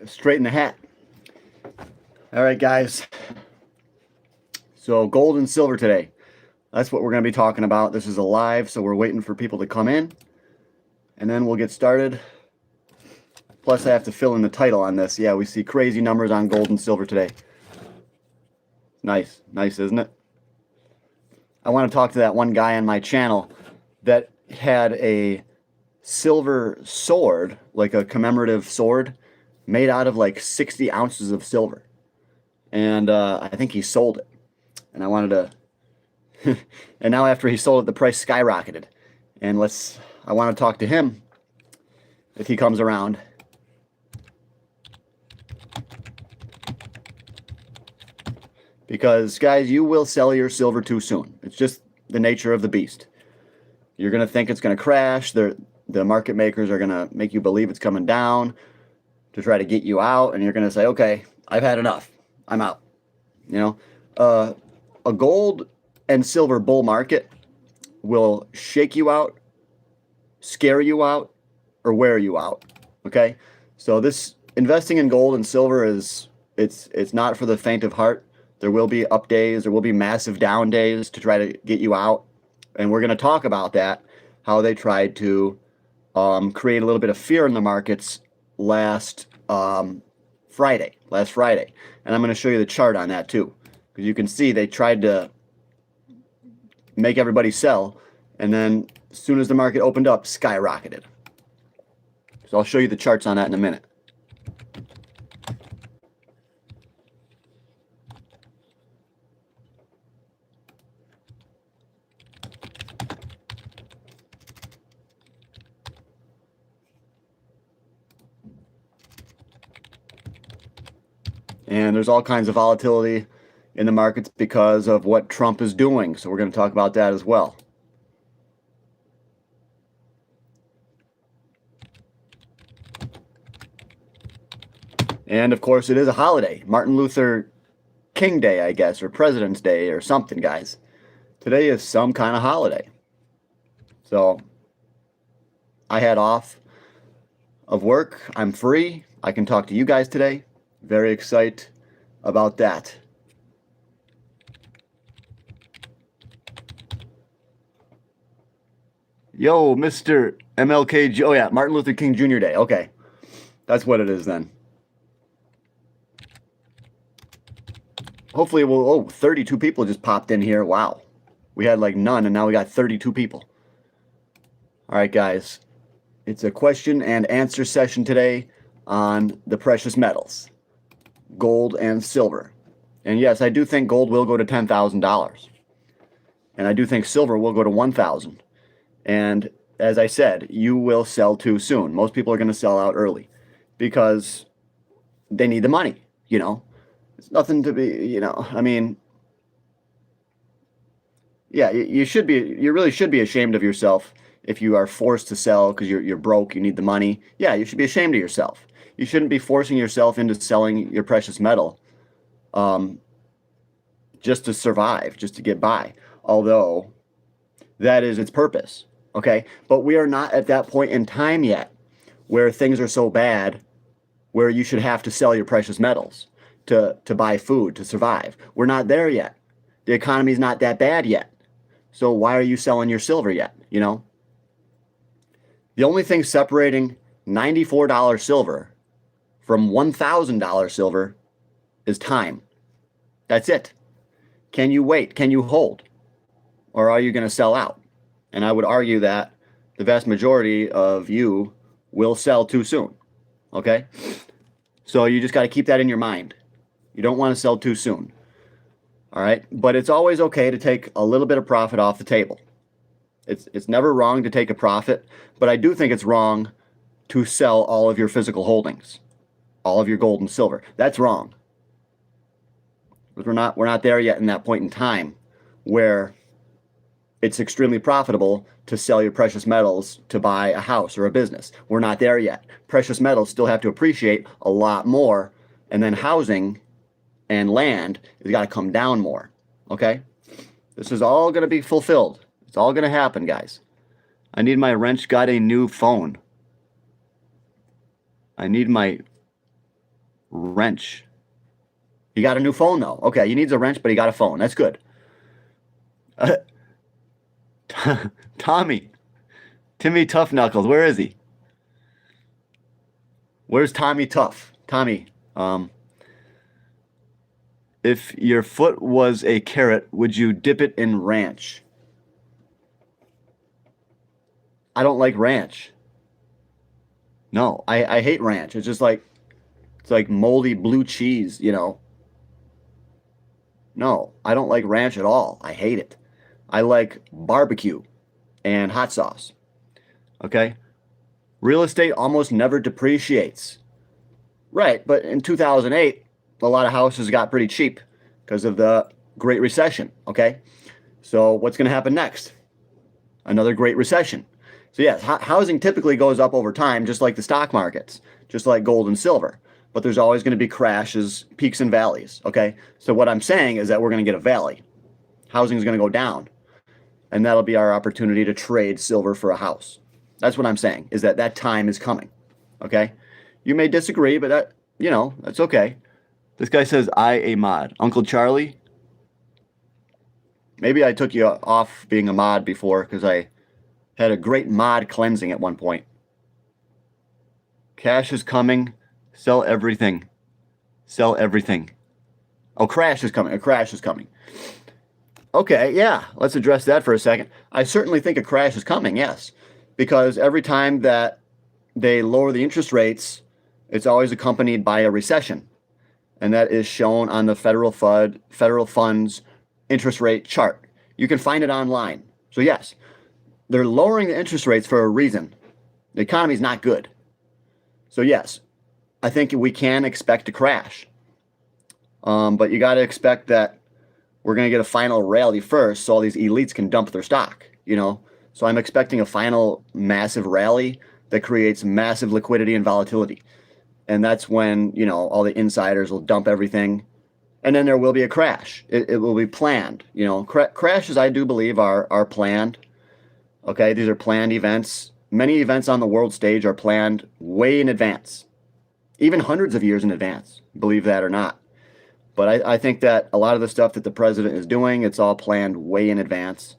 Straight in the hat. All right, guys. So gold and silver today. That's what we're going to be talking about. This is a live, so we're waiting for people to come in. And then we'll get started. Plus, I have to fill in the title on this. Yeah, we see crazy numbers on gold and silver today. Nice. Nice, isn't it? I want to talk to that one guy on my channel that had a silver sword, like a commemorative sword, made out of like 60 ounces of silver. And I think he sold it. And I wanted to... and now after he sold it, the price skyrocketed. And I want to talk to him if he comes around. Because, guys, you will sell your silver too soon. It's just the nature of the beast. You're going to think it's going to crash. The market makers are going to make you believe it's coming down to try to get you out. And you're going to say, okay, I've had enough. I'm out. You know, a gold and silver bull market will shake you out, scare you out, or wear you out. Okay? So this investing in gold and silver it's not for the faint of heart. There will be up days. There will be massive down days to try to get you out. And we're going to talk about that, how they tried to create a little bit of fear in the markets last Friday. And I'm going to show you the chart on that too. Because you can see they tried to make everybody sell. And then as soon as the market opened up, skyrocketed. So I'll show you the charts on that in a minute. And there's all kinds of volatility in the markets because of what Trump is doing. So we're going to talk about that as well. And of course, it is a holiday. Martin Luther King Day, I guess, or President's Day or something, guys. Today is some kind of holiday. So I had off of work. I'm free. I can talk to you guys today. Very excited about that. Yo, Mr. MLK. Oh, yeah, Martin Luther King Jr. Day. Okay. That's what it is then. Hopefully we'll... Oh, 32 people just popped in here. Wow. We had like none, and now we got 32 people. All right, guys. It's a question and answer session today on the precious metals. Gold and silver. And yes, I do think gold will go to $10,000. And I do think silver will go to $1,000. And as I said, you will sell too soon. Most people are going to sell out early because they need the money, you know. It's nothing to be, you know, I mean, yeah, you really should be ashamed of yourself if you are forced to sell because you're broke, you need the money. Yeah, you should be ashamed of yourself. You shouldn't be forcing yourself into selling your precious metal just to survive, just to get by. Although that is its purpose, okay? But we are not at that point in time yet where things are so bad where you should have to sell your precious metals to buy food, to survive. We're not there yet. The economy's not that bad yet. So why are you selling your silver yet, you know? The only thing separating $94 silver from $1,000 silver is time. That's it. Can you wait? Can you hold? Or are you going to sell out? And I would argue that the vast majority of you will sell too soon. Okay? So you just got to keep that in your mind. You don't want to sell too soon. All right? But it's always okay to take a little bit of profit off the table. It's never wrong to take a profit, but I do think it's wrong to sell all of your physical holdings. All of your gold and silver. That's wrong. Because we're not there yet in that point in time where it's extremely profitable to sell your precious metals to buy a house or a business. We're not there yet. Precious metals still have to appreciate a lot more, and then housing and land has got to come down more. Okay? This is all going to be fulfilled. It's all going to happen, guys. I need my wrench got a new phone. I need my Wrench. He got a new phone though. Okay, he needs a wrench, but he got a phone. That's good. Uh, Timmy Tough Knuckles. Where is he? Where's Tommy Tough? Tommy, if your foot was a carrot, would you dip it in ranch? I don't like ranch. No, I hate ranch. It's like moldy blue cheese, you know. No, I don't like ranch at all. I hate it. I like barbecue and hot sauce. Okay? Real estate almost never depreciates. Right, but in 2008, a lot of houses got pretty cheap because of the Great Recession, okay? So what's going to happen next? Another Great Recession. So yes, housing typically goes up over time, just like the stock markets, just like gold and silver. But there's always going to be crashes, peaks and valleys, okay? So what I'm saying is that we're going to get a valley. Housing is going to go down, and that'll be our opportunity to trade silver for a house. That's what I'm saying, is that that time is coming, okay? You may disagree, but that, you know, that's okay. This guy says, I a mod. Uncle Charlie? Maybe I took you off being a mod before because I had a great mod cleansing at one point. Cash is coming. Sell everything. Sell everything. Oh, crash is coming. A crash is coming. Okay, yeah, let's address that for a second. I certainly think a crash is coming, yes. Because every time that they lower the interest rates, it's always accompanied by a recession. And that is shown on the federal funds interest rate chart. You can find it online. So yes, they're lowering the interest rates for a reason. The economy is not good. So yes, I think we can expect a crash. But you got to expect that we're going to get a final rally first so all these elites can dump their stock, you know. So I'm expecting a final massive rally that creates massive liquidity and volatility. And that's when, you know, all the insiders will dump everything. And then there will be a crash. It will be planned. You know, crashes, I do believe, are planned. Okay, these are planned events. Many events on the world stage are planned way in advance, even hundreds of years in advance, believe that or not. But I think that a lot of the stuff that the president is doing, it's all planned way in advance.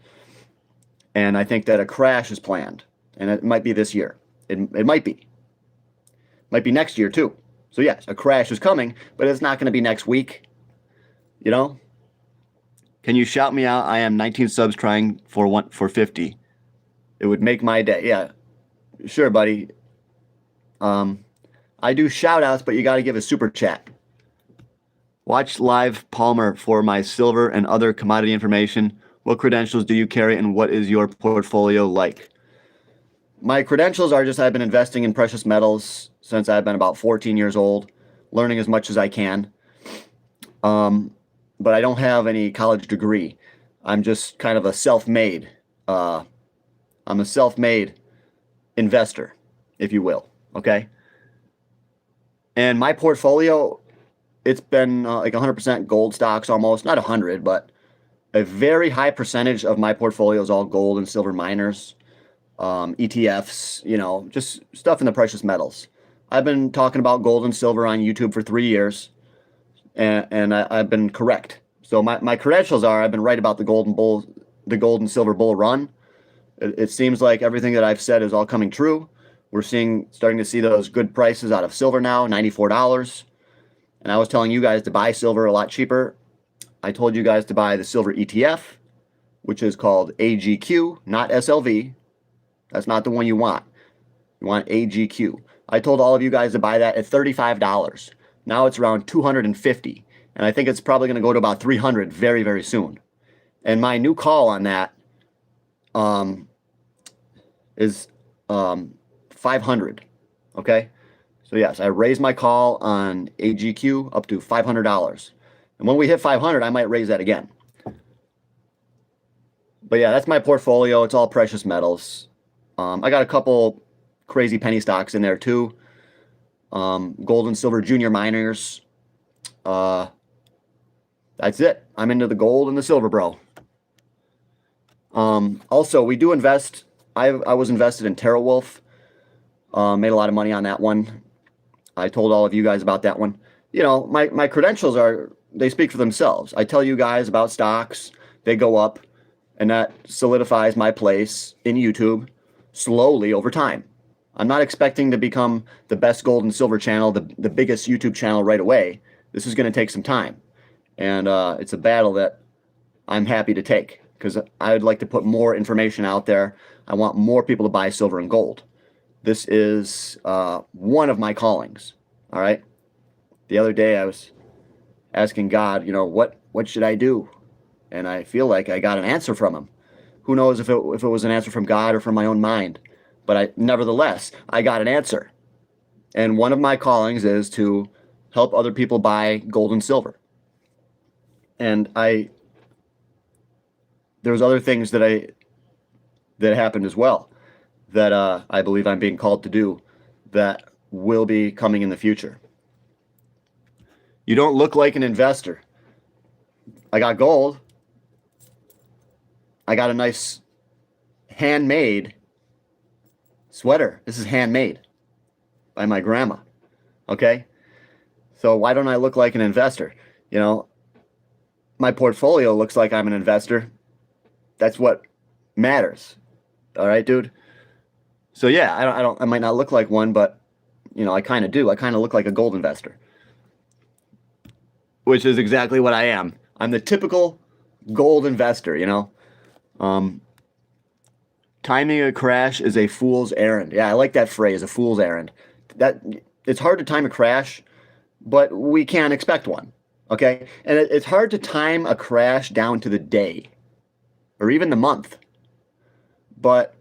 And I think that a crash is planned. And it might be this year. It might be. Might be next year, too. So, yes, a crash is coming, but it's not going to be next week. You know? Can you shout me out? I am 19 subs trying for 50. It would make my day. Yeah. Sure, buddy. I do shout outs, but you got to give a super chat. Watch live Palmer for my silver and other commodity information. What credentials do you carry and what is your portfolio like? My credentials are just I've been investing in precious metals since I've been about 14 years old, learning as much as I can. But I don't have any college degree. I'm just kind of a self-made. I'm a self-made investor, if you will. Okay. And my portfolio, it's been like 100% gold stocks almost, not 100, but a very high percentage of my portfolio is all gold and silver miners, ETFs, you know, just stuff in the precious metals. I've been talking about gold and silver on YouTube for 3 years, and I've been correct. So my credentials are I've been right about the gold and silver bull run. It seems like everything that I've said is all coming true. We're starting to see those good prices out of silver now, $94. And I was telling you guys to buy silver a lot cheaper. I told you guys to buy the silver ETF, which is called AGQ, not SLV. That's not the one you want. You want AGQ. I told all of you guys to buy that at $35. Now it's around $250. And I think it's probably going to go to about $300 very, very soon. And my new call on that is $500. Okay? So yes, I raised my call on AGQ up to $500. And when we hit 500, I might raise that again. But yeah, that's my portfolio. It's all precious metals. I got a couple crazy penny stocks in there too. Gold and silver junior miners. That's it. I'm into the gold and the silver, bro. Also, we do invest. I was invested in TeraWolf. Made a lot of money on that one. I told all of you guys about that one. you know, my credentials they speak for themselves. I tell you guys about stocks, they go up, and that solidifies my place in YouTube slowly over time. I'm not expecting to become the best gold and silver channel, the biggest YouTube channel right away. This is going to take some time. And it's a battle that I'm happy to take because I'd like to put more information out there. I want more people to buy silver and gold. This is one of my callings. All right. The other day I was asking God, you know, what should I do? And I feel like I got an answer from him. Who knows if it was an answer from God or from my own mind? But nevertheless, I got an answer. And one of my callings is to help other people buy gold and silver. And there's other things that happened as well that I believe I'm being called to do that will be coming in the future. You don't look like an investor. I got gold. I got a nice handmade sweater. This is handmade by my grandma. Okay? So why don't I look like an investor? You know, my portfolio looks like I'm an investor. That's what matters. All right, dude? So yeah, I might not look like one, but you know, I kind of do. I kind of look like a gold investor. Which is exactly what I am. I'm the typical gold investor, you know? Timing a crash is a fool's errand. Yeah, I like that phrase, a fool's errand. It's hard to time a crash, but we can't expect one. Okay? And it's hard to time a crash down to the day or even the month. But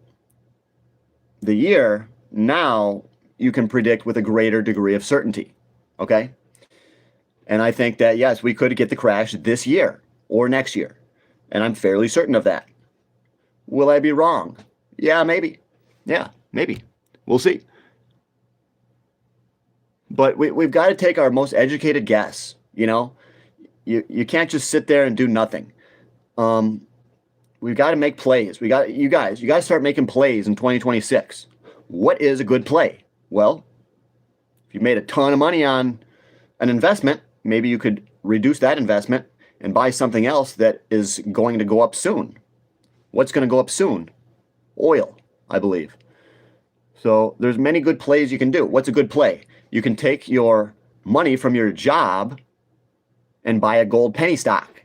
the year, now you can predict with a greater degree of certainty. Okay? And I think that, yes, we could get the crash this year or next year. And I'm fairly certain of that. Will I be wrong? Yeah, maybe. Yeah, maybe. We'll see. But we've got to take our most educated guess, you know? You can't just sit there and do nothing. We've got to make plays. You got to start making plays in 2026. What is a good play? Well, if you made a ton of money on an investment, maybe you could reduce that investment and buy something else that is going to go up soon. What's going to go up soon? Oil, I believe. So there's many good plays you can do. What's a good play? You can take your money from your job and buy a gold penny stock.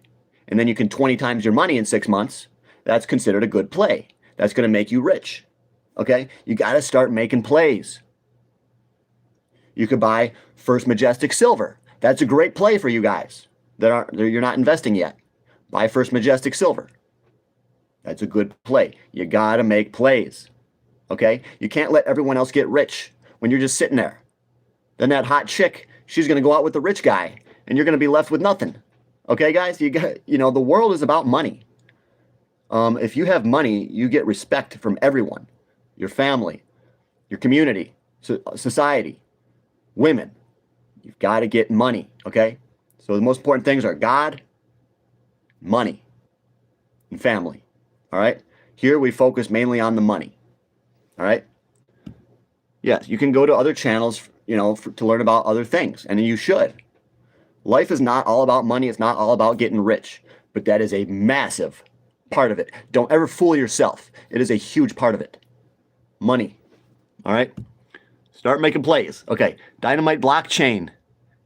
And then you can 20 times your money in 6 months. That's considered a good play. That's going to make you rich. Okay? You got to start making plays. You could buy First Majestic Silver. That's a great play for you guys you're not investing yet. Buy First Majestic Silver. That's a good play. You got to make plays. Okay? You can't let everyone else get rich when you're just sitting there. Then that hot chick, she's going to go out with the rich guy and you're going to be left with nothing. Okay, guys? The world is about money. If you have money, you get respect from everyone. Your family, your community, society, women. You've got to get money, okay? So the most important things are God, money, and family, all right? Here we focus mainly on the money, all right? Yes, you can go to other channels, to learn about other things, and you should. Life is not all about money. It's not all about getting rich, but that is a massive part of it. Don't ever fool yourself. It is a huge part of it. Money, all right? Start making plays. Okay, Dynamite Blockchain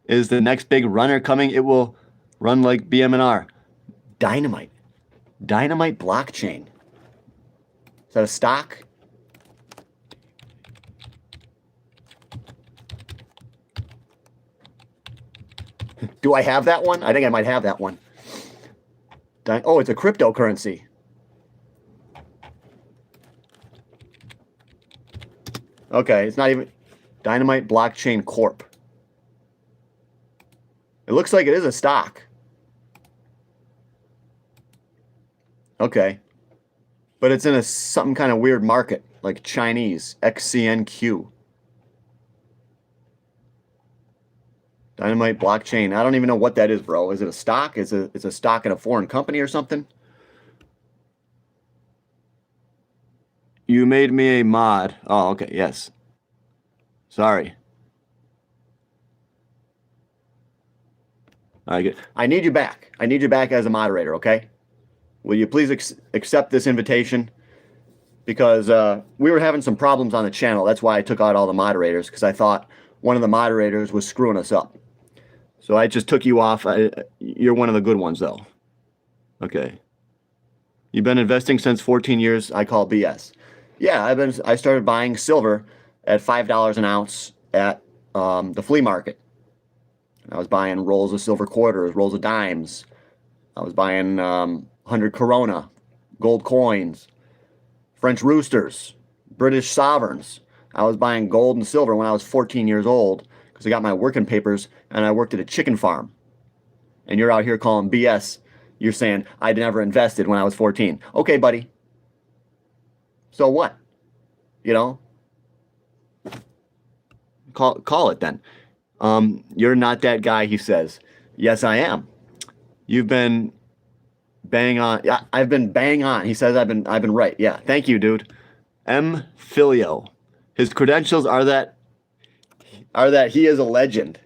is the next big runner coming. It will run like BMNR. Dynamite Blockchain. Is that a stock? Do I have that one? I think I might have that one. Oh, it's a cryptocurrency. Okay, it's not even Dynamite Blockchain Corp. It looks like it is a stock. Okay. But it's in something kind of weird market, like Chinese, XCNQ. Dynamite Blockchain. I don't even know what that is, bro. Is it a stock? It's a stock in a foreign company or something? You made me a mod. Oh, okay, yes. Sorry. All right, good. I need you back. I need you back as a moderator, okay? Will you please accept this invitation? Because we were having some problems on the channel. That's why I took out all the moderators, because I thought one of the moderators was screwing us up. So I just took you off. You're one of the good ones, though. Okay. You've been investing since 14 years. I call BS. Yeah, I started buying silver at $5 an ounce at the flea market. I was buying rolls of silver quarters, rolls of dimes. I was buying 100 Corona, gold coins, French roosters, British sovereigns. I was buying gold and silver when I was 14 years old because I got my working papers and I worked at a chicken farm. And you're out here calling BS. You're saying I never invested when I was 14. Okay, buddy. So what? You know? Call it then. You're not that guy, he says. Yes, I am. You've been bang on. Yeah, I've been bang on. He says I've been right. Yeah, thank you, dude. M. Filio. His credentials are that he is a legend.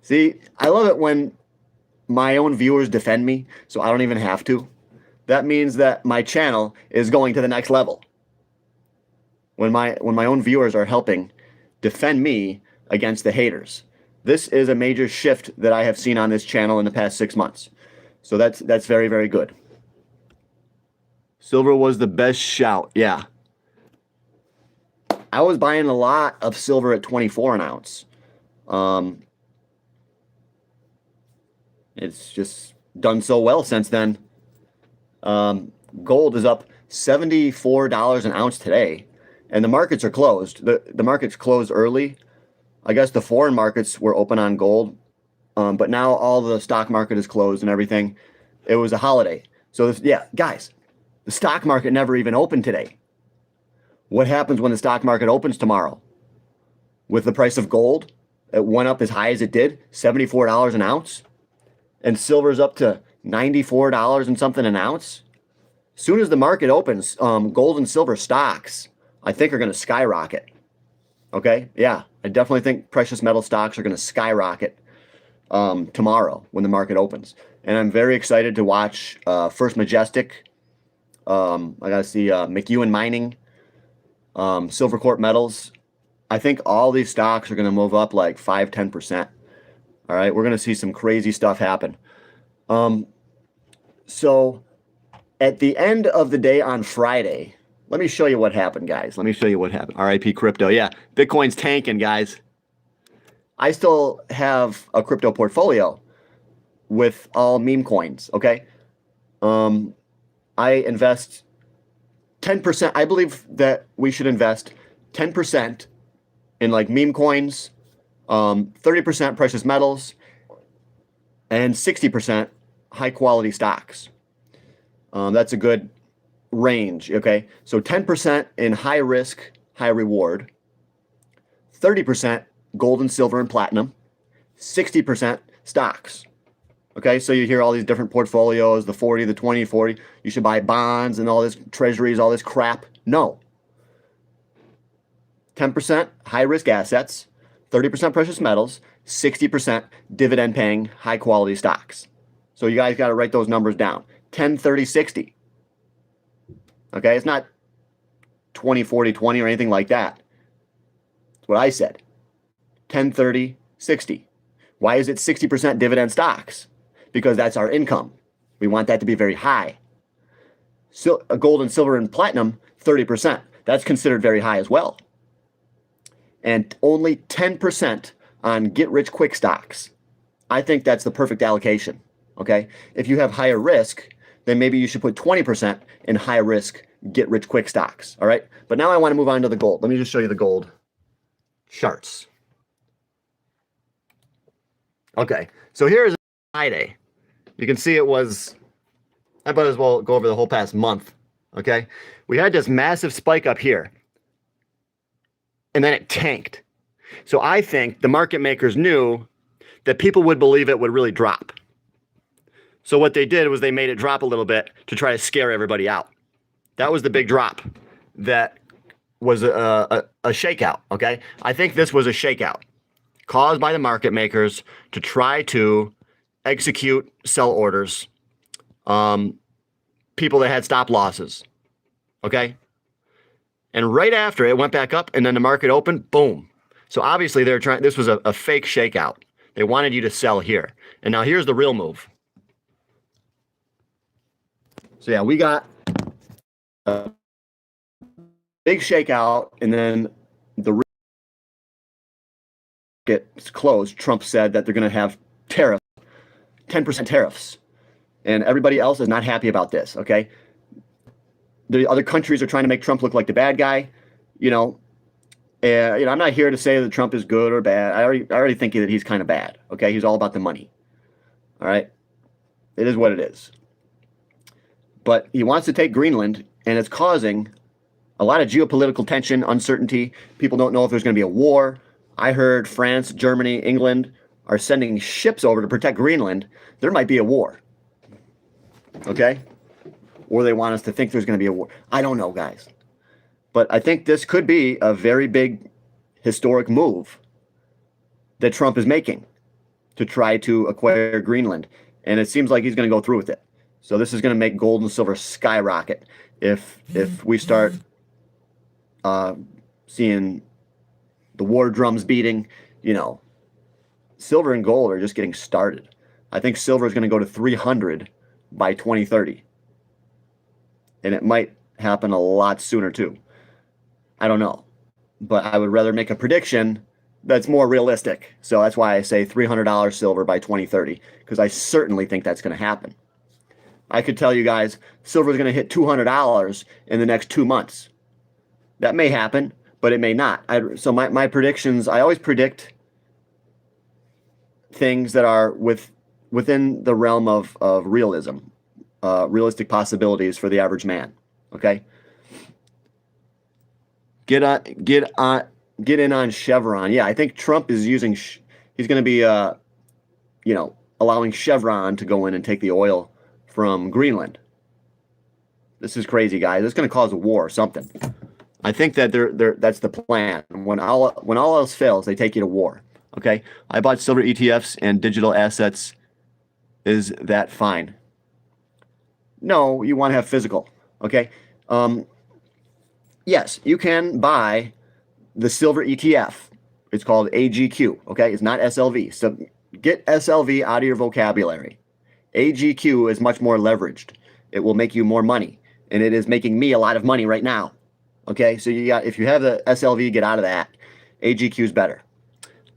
See, I love it when my own viewers defend me, so I don't even have to. That means that my channel is going to the next level. When my own viewers are helping defend me against the haters. This is a major shift that I have seen on this channel in the past 6 months. So that's very, very good. Silver was the best shout. Yeah. I was buying a lot of silver at 24 an ounce. It's just done so well since then. Gold is up $74 an ounce today, and the markets are closed. The markets closed early. I guess the foreign markets were open on gold, but now all the stock market is closed and everything. It was a holiday. So, yeah, guys, the stock market never even opened today. What happens when the stock market opens tomorrow? With the price of gold, it went up as high as it did, $74 an ounce, and silver's up to $94 and something an ounce. As soon as the market opens, gold and silver stocks, I think, are going to skyrocket. Okay, yeah, I definitely think precious metal stocks are going to skyrocket tomorrow when the market opens. And I'm very excited to watch First Majestic. I got to see McEwen Mining, Silvercorp Metals. I think all these stocks are going to move up like 5-10%. All right, we're going to see some crazy stuff happen. So at the end of the day on Friday, let me show you what happened, guys. Let me show you what happened. RIP crypto. Yeah, Bitcoin's tanking, guys. I still have a crypto portfolio with all meme coins, okay? I invest 10%. I believe that we should invest 10% in like meme coins, 30% precious metals, and 60% high quality stocks. That's a good range, okay? So 10% in high risk, high reward, 30% gold and silver and platinum, 60% stocks. Okay, so you hear all these different portfolios, the 40, the 20, 40. You should buy bonds and all this treasuries, all this crap. No. 10% high risk assets, 30% precious metals, 60% dividend paying high quality stocks. So you guys got to write those numbers down. 10, 30, 60. Okay, it's not 20, 40, 20 or anything like that. That's what I said. 10, 30, 60. Why is it 60% dividend stocks? Because that's our income. We want that to be very high. So, gold and silver and platinum, 30%. That's considered very high as well. And only 10% on get-rich-quick stocks. I think that's the perfect allocation. Okay? If you have higher risk, then maybe you should put 20% in high-risk, get-rich-quick stocks. All right? But now I want to move on to the gold. Let me just show you the gold charts. Okay, so here's Friday. You can see it was, I might as well go over the whole past month, okay? We had this massive spike up here, and then it tanked. So I think the market makers knew that people would believe it would really drop. So what they did was they made it drop a little bit to try to scare everybody out. That was the big drop. That was a shakeout, okay? I think this was a shakeout caused by the market makers to try to execute sell orders, people that had stop losses. Okay. And right after it went back up and then the market opened, boom. So obviously they're trying, this was a fake shakeout. They wanted you to sell here. And now here's the real move. So yeah, we got a big shakeout and then the market closed. Trump said that they're going to have tariffs, 10% tariffs. And everybody else is not happy about this, okay? The other countries are trying to make Trump look like the bad guy, you know. I'm not here to say that Trump is good or bad. I already think that he's kind of bad. Okay, he's all about the money. All right, it is what it is. But he wants to take Greenland, and it's causing a lot of geopolitical tension, uncertainty. People don't know if there's going to be a war. I heard France, Germany, England are sending ships over to protect Greenland. There might be a war. Okay. Or they want us to think there's going to be a war. I don't know, guys. But I think this could be a very big historic move that Trump is making to try to acquire Greenland. And it seems like he's going to go through with it. So this is going to make gold and silver skyrocket if we start seeing the war drums beating. You know, silver and gold are just getting started. I think silver is going to go to 300 by 2030. And it might happen a lot sooner too. I don't know. But I would rather make a prediction that's more realistic. So that's why I say $300 silver by 2030, because I certainly think that's going to happen. I could tell you guys silver is going to hit $200 in the next 2 months. That may happen, but it may not. So my predictions, I always predict things that are within the realm of realism. Realistic possibilities for the average man. Okay. Get in on Chevron. Yeah, I think Trump is using. He's going to be, allowing Chevron to go in and take the oil from Greenland. This is crazy, guys. It's going to cause a war or something. I think that that's the plan. When all else fails, they take you to war. Okay. I bought silver ETFs and digital assets. Is that fine? No, you want to have physical, okay? Yes, you can buy the silver ETF. It's called AGQ, okay? It's not SLV. So get SLV out of your vocabulary. AGQ is much more leveraged. It will make you more money, and it is making me a lot of money right now, okay? So if you have the SLV, get out of that. AGQ is better.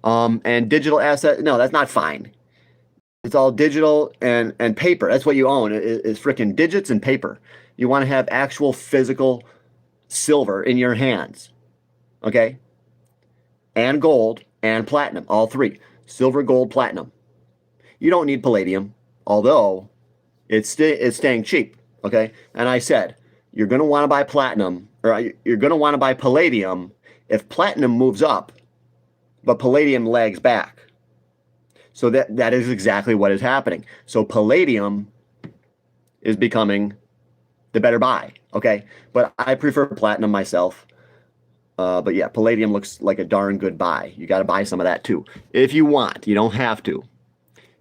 And digital asset, no, that's not fine. It's all digital and paper. That's what you own. It's freaking digits and paper. You want to have actual physical silver in your hands. Okay? And gold and platinum. All three. Silver, gold, platinum. You don't need palladium, although it's staying cheap. Okay? And I said, you're going to want to buy platinum, or you're going to want to buy palladium if platinum moves up, but palladium lags back. So that is exactly what is happening. So palladium is becoming the better buy, okay? But I prefer platinum myself. But yeah, palladium looks like a darn good buy. You got to buy some of that too. If you want, you don't have to.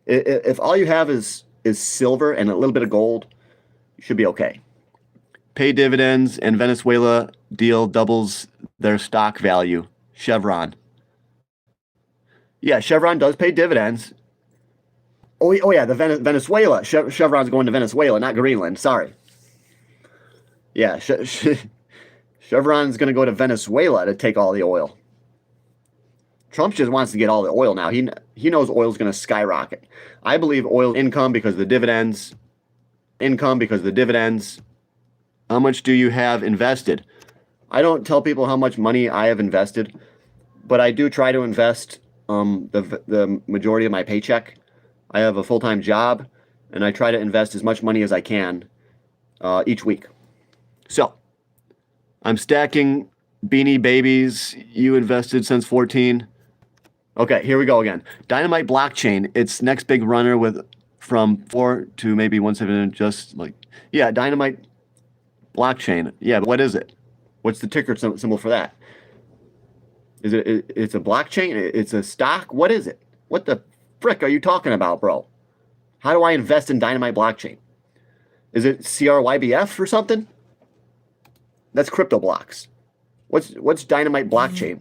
If all you have is silver and a little bit of gold, you should be okay. Pay dividends and Venezuela deal doubles their stock value. Chevron. Yeah, Chevron does pay dividends. Oh yeah, the Venezuela. Chevron's going to Venezuela, not Greenland. Sorry. Yeah, Chevron's going to go to Venezuela to take all the oil. Trump just wants to get all the oil now. He knows oil's going to skyrocket. I believe oil income because of the dividends. How much do you have invested? I don't tell people how much money I have invested, but I do try to invest the majority of my paycheck. I have a full-time job, and I try to invest as much money as I can each week. So, I'm stacking Beanie Babies. You invested since 14. Okay, here we go again. Dynamite blockchain. Its next big runner from 4 to maybe 1.7. Just like, yeah, Dynamite blockchain. Yeah, but what is it? What's the ticker symbol for that? It's a blockchain? It's a stock? What is it? What the frick are you talking about, bro? How do I invest in Dynamite blockchain? Is it CRYBF or something? That's crypto blocks. What's Dynamite blockchain?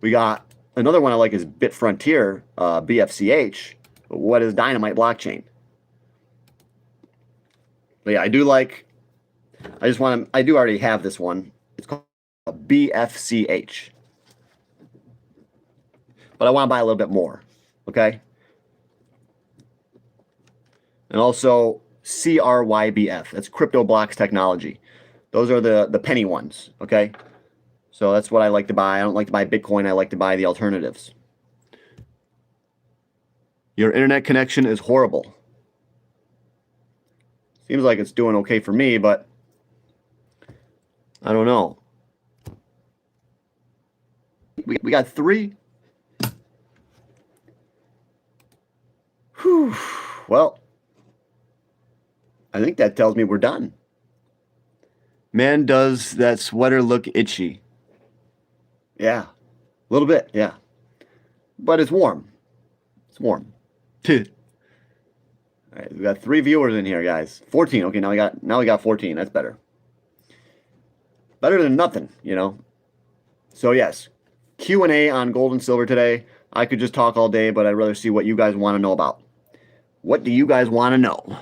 We got another one I like is Bitfrontier, BFCH. What is Dynamite blockchain? But yeah, I do like. I do already have this one. It's called BFCH. But I want to buy a little bit more. Okay. And also CRYBF. That's Crypto Blocks Technology. Those are the penny ones. Okay. So that's what I like to buy. I don't like to buy Bitcoin. I like to buy the alternatives. Your internet connection is horrible. Seems like it's doing okay for me, but I don't know. We got 3. Whew. Well, I think that tells me we're done. Man, does that sweater look itchy? Yeah, a little bit, yeah. But it's warm. It's warm. All right, we got 3 viewers in here, guys. 14. Okay, now we got 14. That's better. Better than nothing, you know. So yes, Q&A on gold and silver today. I could just talk all day, but I'd rather see what you guys want to know about. What do you guys want to know?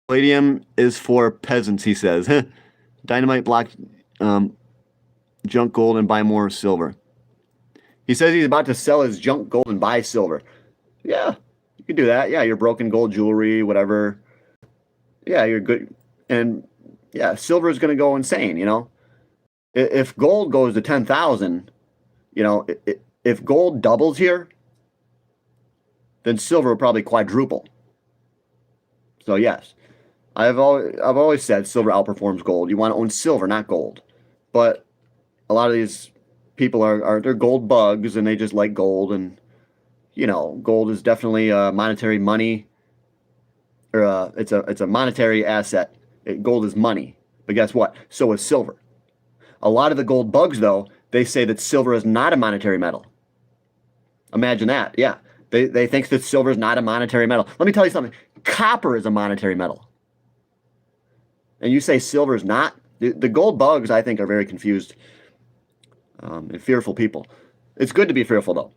Palladium is for peasants, he says. Dynamite block junk gold and buy more silver. He says he's about to sell his junk gold and buy silver. Yeah, you could do that. Yeah, your broken gold jewelry, whatever. Yeah, you're good. And yeah, silver is going to go insane, you know. If gold goes to 10,000, you know, if gold doubles here, then silver will probably quadruple. So yes, I've always said silver outperforms gold. You want to own silver, not gold. But a lot of these people they're gold bugs and they just like gold, and you know, gold is definitely a monetary money, or it's a monetary asset. Gold is money. But guess what? So is silver. A lot of the gold bugs, though, they say that silver is not a monetary metal. Imagine that. Yeah. They think that silver is not a monetary metal. Let me tell you something. Copper is a monetary metal. And you say silver is not? The gold bugs, I think, are very confused and fearful people. It's good to be fearful, though.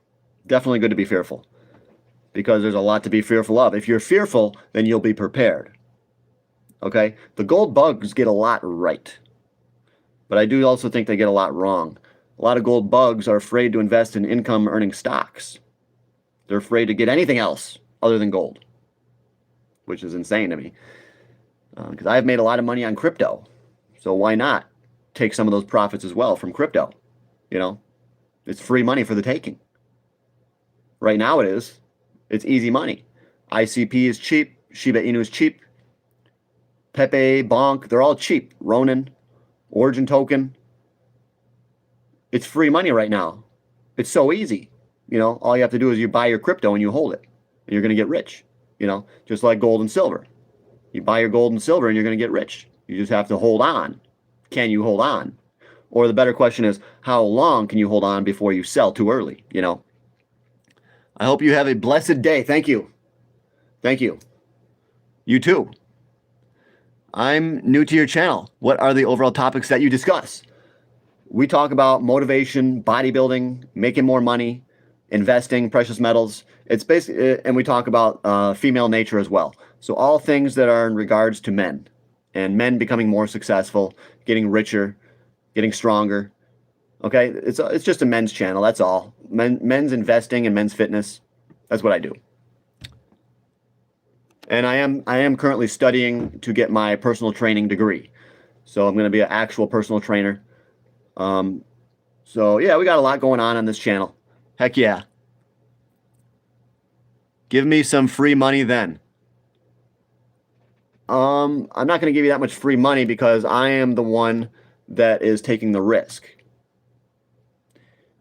Definitely good to be fearful. Because there's a lot to be fearful of. If you're fearful, then you'll be prepared. Okay? The gold bugs get a lot right. But I do also think they get a lot wrong. A lot of gold bugs are afraid to invest in income-earning stocks. They're afraid to get anything else other than gold, which is insane to me. Because I've made a lot of money on crypto. So why not take some of those profits as well from crypto? You know, it's free money for the taking. Right now it is. It's easy money. ICP is cheap. Shiba Inu is cheap. Pepe, Bonk, they're all cheap. Ronin, Origin token. It's free money right now. It's so easy. You know, all you have to do is you buy your crypto and you hold it. And you're going to get rich. You know, just like gold and silver. You buy your gold and silver and you're going to get rich. You just have to hold on. Can you hold on? Or the better question is, how long can you hold on before you sell too early? You know. I hope you have a blessed day. Thank you. Thank you. You too. I'm new to your channel. What are the overall topics that you discuss? We talk about motivation, bodybuilding, making more money, investing, precious metals. It's basically, and we talk about female nature as well. So all things that are in regards to men, and men becoming more successful, getting richer, getting stronger. Okay, it's just a men's channel. That's all. Men's investing and men's fitness. That's what I do. And I am currently studying to get my personal training degree. So I'm going to be an actual personal trainer. So yeah, we got a lot going on this channel. Heck yeah. Give me some free money then. I'm not going to give you that much free money because I am the one that is taking the risk.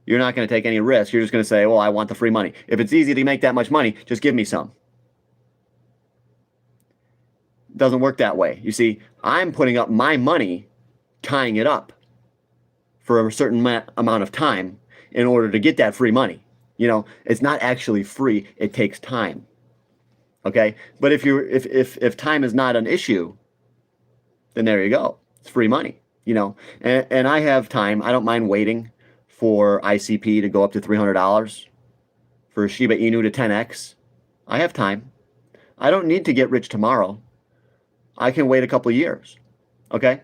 You're not going to take any risk. You're just going to say, well, I want the free money. If it's easy to make that much money, just give me some. It doesn't work that way. You see, I'm putting up my money, tying it up for a certain amount of time, in order to get that free money. You know, it's not actually free. It takes time. Okay. But if time is not an issue, then there you go. It's free money, you know, and I have time. I don't mind waiting for ICP to go up to $300, for Shiba Inu to 10x. I have time. I don't need to get rich tomorrow. I can wait a couple of years. Okay.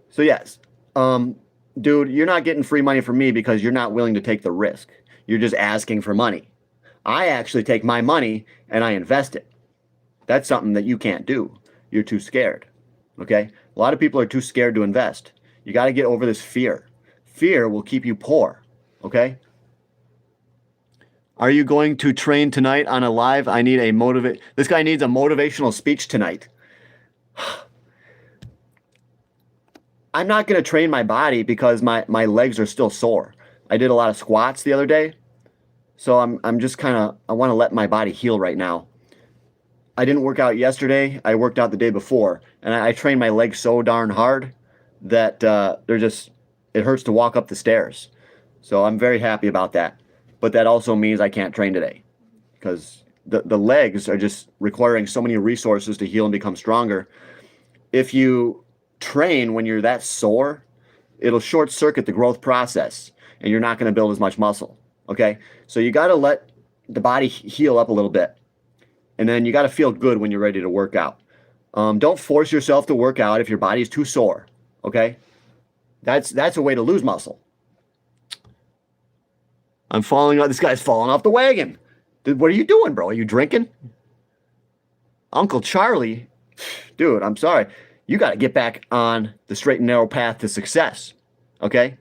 So yes, dude, you're not getting free money from me because you're not willing to take the risk. You're just asking for money. I actually take my money and I invest it. That's something that you can't do. You're too scared. Okay? A lot of people are too scared to invest. You got to get over this fear. Fear will keep you poor. Okay? Are you going to train tonight on a live? I need a This guy needs a motivational speech tonight. I'm not going to train my body because my legs are still sore. I did a lot of squats the other day. So I'm just kind of, I want to let my body heal right now. I didn't work out yesterday. I worked out the day before, and I trained my legs so darn hard that it hurts to walk up the stairs. So I'm very happy about that. But that also means I can't train today because the legs are just requiring so many resources to heal and become stronger. If you train when you're that sore, it'll short circuit the growth process and you're not going to build as much muscle. Okay. So you got to let the body heal up a little bit. And then you got to feel good when you're ready to work out. Don't force yourself to work out if your body's too sore. Okay. That's a way to lose muscle. I'm falling off. This guy's falling off the wagon. What are you doing, bro? Are you drinking? Uncle Charlie, dude, I'm sorry. You got to get back on the straight and narrow path to success. Okay?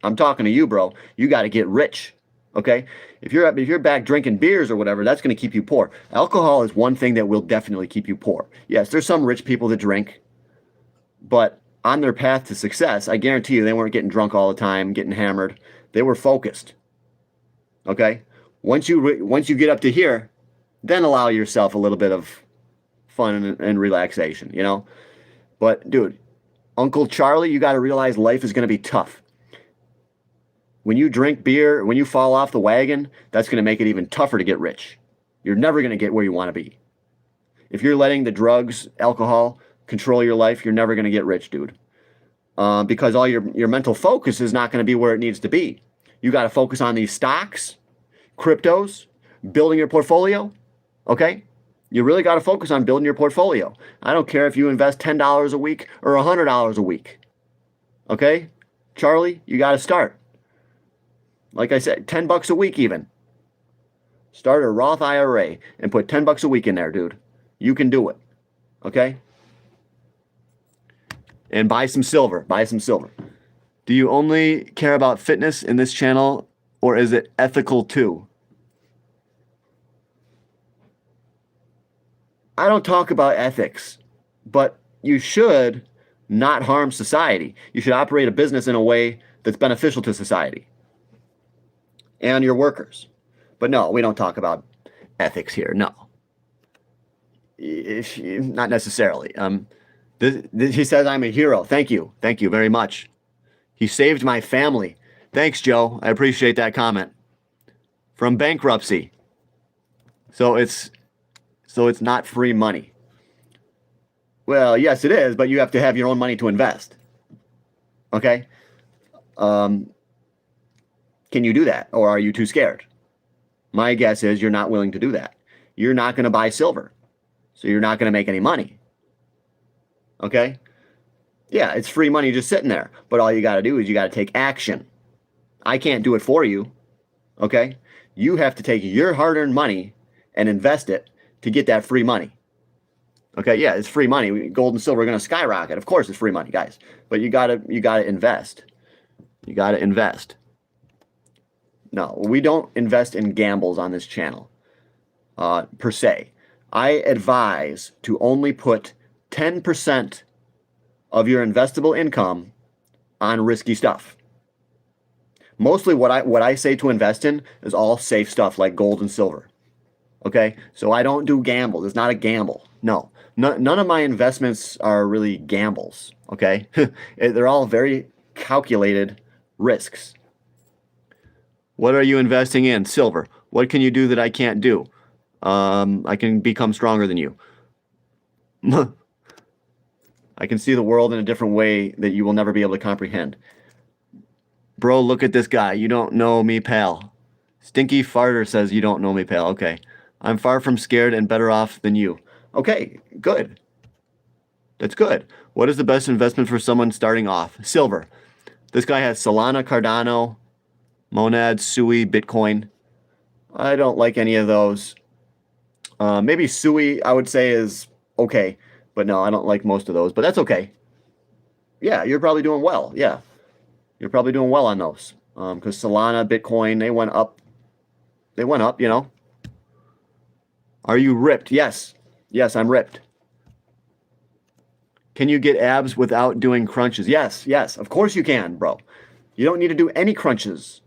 I'm talking to you, bro. You got to get rich. Okay? If you're back drinking beers or whatever, that's going to keep you poor. Alcohol is one thing that will definitely keep you poor. Yes, there's some rich people that drink, but on their path to success, I guarantee you they weren't getting drunk all the time, getting hammered. They were focused. Okay? Once you get up to here, then allow yourself a little bit of fun and relaxation, you know? But dude, Uncle Charlie, you got to realize life is going to be tough. When you drink beer, when you fall off the wagon, that's going to make it even tougher to get rich. You're never going to get where you want to be. If you're letting the drugs, alcohol control your life, you're never going to get rich, dude. Because all your mental focus is not going to be where it needs to be. You got to focus on these stocks, cryptos, building your portfolio. Okay? You really got to focus on building your portfolio. I don't care if you invest $10 a week or $100 a week. Okay? Charlie, you got to start. Like I said, $10 a week even. Start a Roth IRA and put $10 a week in there, dude. You can do it. Okay? And buy some silver. Buy some silver. Do you only care about fitness in this channel, or is it ethical too? I don't talk about ethics, but you should not harm society. You should operate a business in a way that's beneficial to society and your workers. But no, we don't talk about ethics here. No. Not necessarily. He says I'm a hero. Thank you. Thank you very much. He saved my family. Thanks, Joe. I appreciate that comment. From bankruptcy. So it's not free money. Well, yes, it is, but you have to have your own money to invest. Okay? Can you do that, or are you too scared? My guess is you're not willing to do that. You're not going to buy silver, so you're not going to make any money. Okay? Yeah, it's free money just sitting there, but all you got to do is you got to take action. I can't do it for you. Okay? You have to take your hard-earned money and invest it to get that free money. Okay, yeah, it's free money. Gold and silver are going to skyrocket. Of course it's free money, guys. But you got to invest. You got to invest. No, we don't invest in gambles on this channel, per se. I advise to only put 10% of your investable income on risky stuff. Mostly what I say to invest in is all safe stuff like gold and silver. Okay, so I don't do gambles. It's not a gamble. No, none of my investments are really gambles. Okay, they're all very calculated risks. What are you investing in? Silver. What can you do that I can't do? I can become stronger than you. I can see the world in a different way that you will never be able to comprehend. Bro, look at this guy. You don't know me, pal. Stinky Farter says you don't know me, pal. Okay. I'm far from scared and better off than you. Okay, good. That's good. What is the best investment for someone starting off? Silver. This guy has Solana, Cardano, Monad, Sui, Bitcoin. I don't like any of those. Maybe Sui, I would say, is okay. But no, I don't like most of those. But that's okay. Yeah, you're probably doing well. Yeah. You're probably doing well on those. Because Solana, Bitcoin, they went up. They went up, you know. Are you ripped? Yes. Yes, I'm ripped. Can you get abs without doing crunches? Yes, yes. Of course you can, bro. You don't need to do any crunches.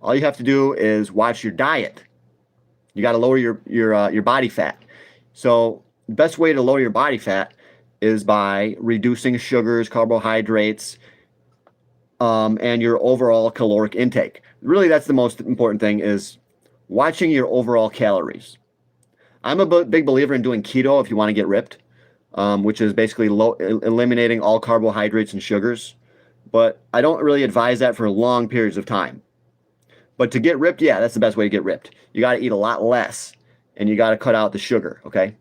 All you have to do is watch your diet. You got to lower your body fat. So the best way to lower your body fat is by reducing sugars, carbohydrates, and your overall caloric intake. Really, that's the most important thing, is watching your overall calories. I'm a big believer in doing keto if you want to get ripped, which is basically eliminating all carbohydrates and sugars. But I don't really advise that for long periods of time. But to get ripped, yeah, that's the best way to get ripped. You got to eat a lot less, and you got to cut out the sugar, okay?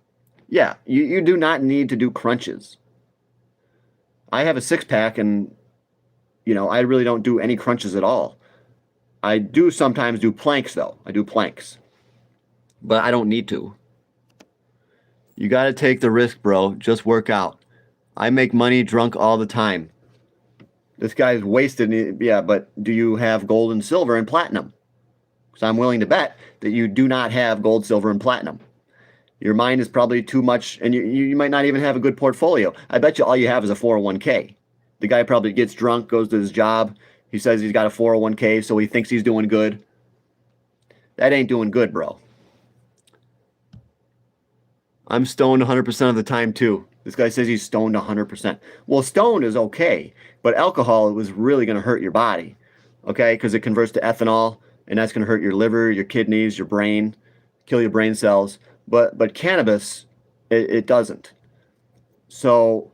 Yeah, you do not need to do crunches. I have a six-pack, and, you know, I really don't do any crunches at all. I do sometimes do planks, though. I do planks. But I don't need to. You got to take the risk, bro. Just work out. I make money drunk all the time. This guy's wasted. Yeah, but do you have gold and silver and platinum? Because I'm willing to bet that you do not have gold, silver, and platinum. Your mind is probably too much, and you might not even have a good portfolio. I bet you all you have is a 401k. The guy probably gets drunk, goes to his job. He says he's got a 401k, so he thinks he's doing good. That ain't doing good, bro. I'm stoned 100% of the time, too. This guy says he's stoned 100%. Well, stoned is okay, but alcohol was really going to hurt your body, okay? Because it converts to ethanol, and that's going to hurt your liver, your kidneys, your brain, kill your brain cells. But cannabis, it doesn't. So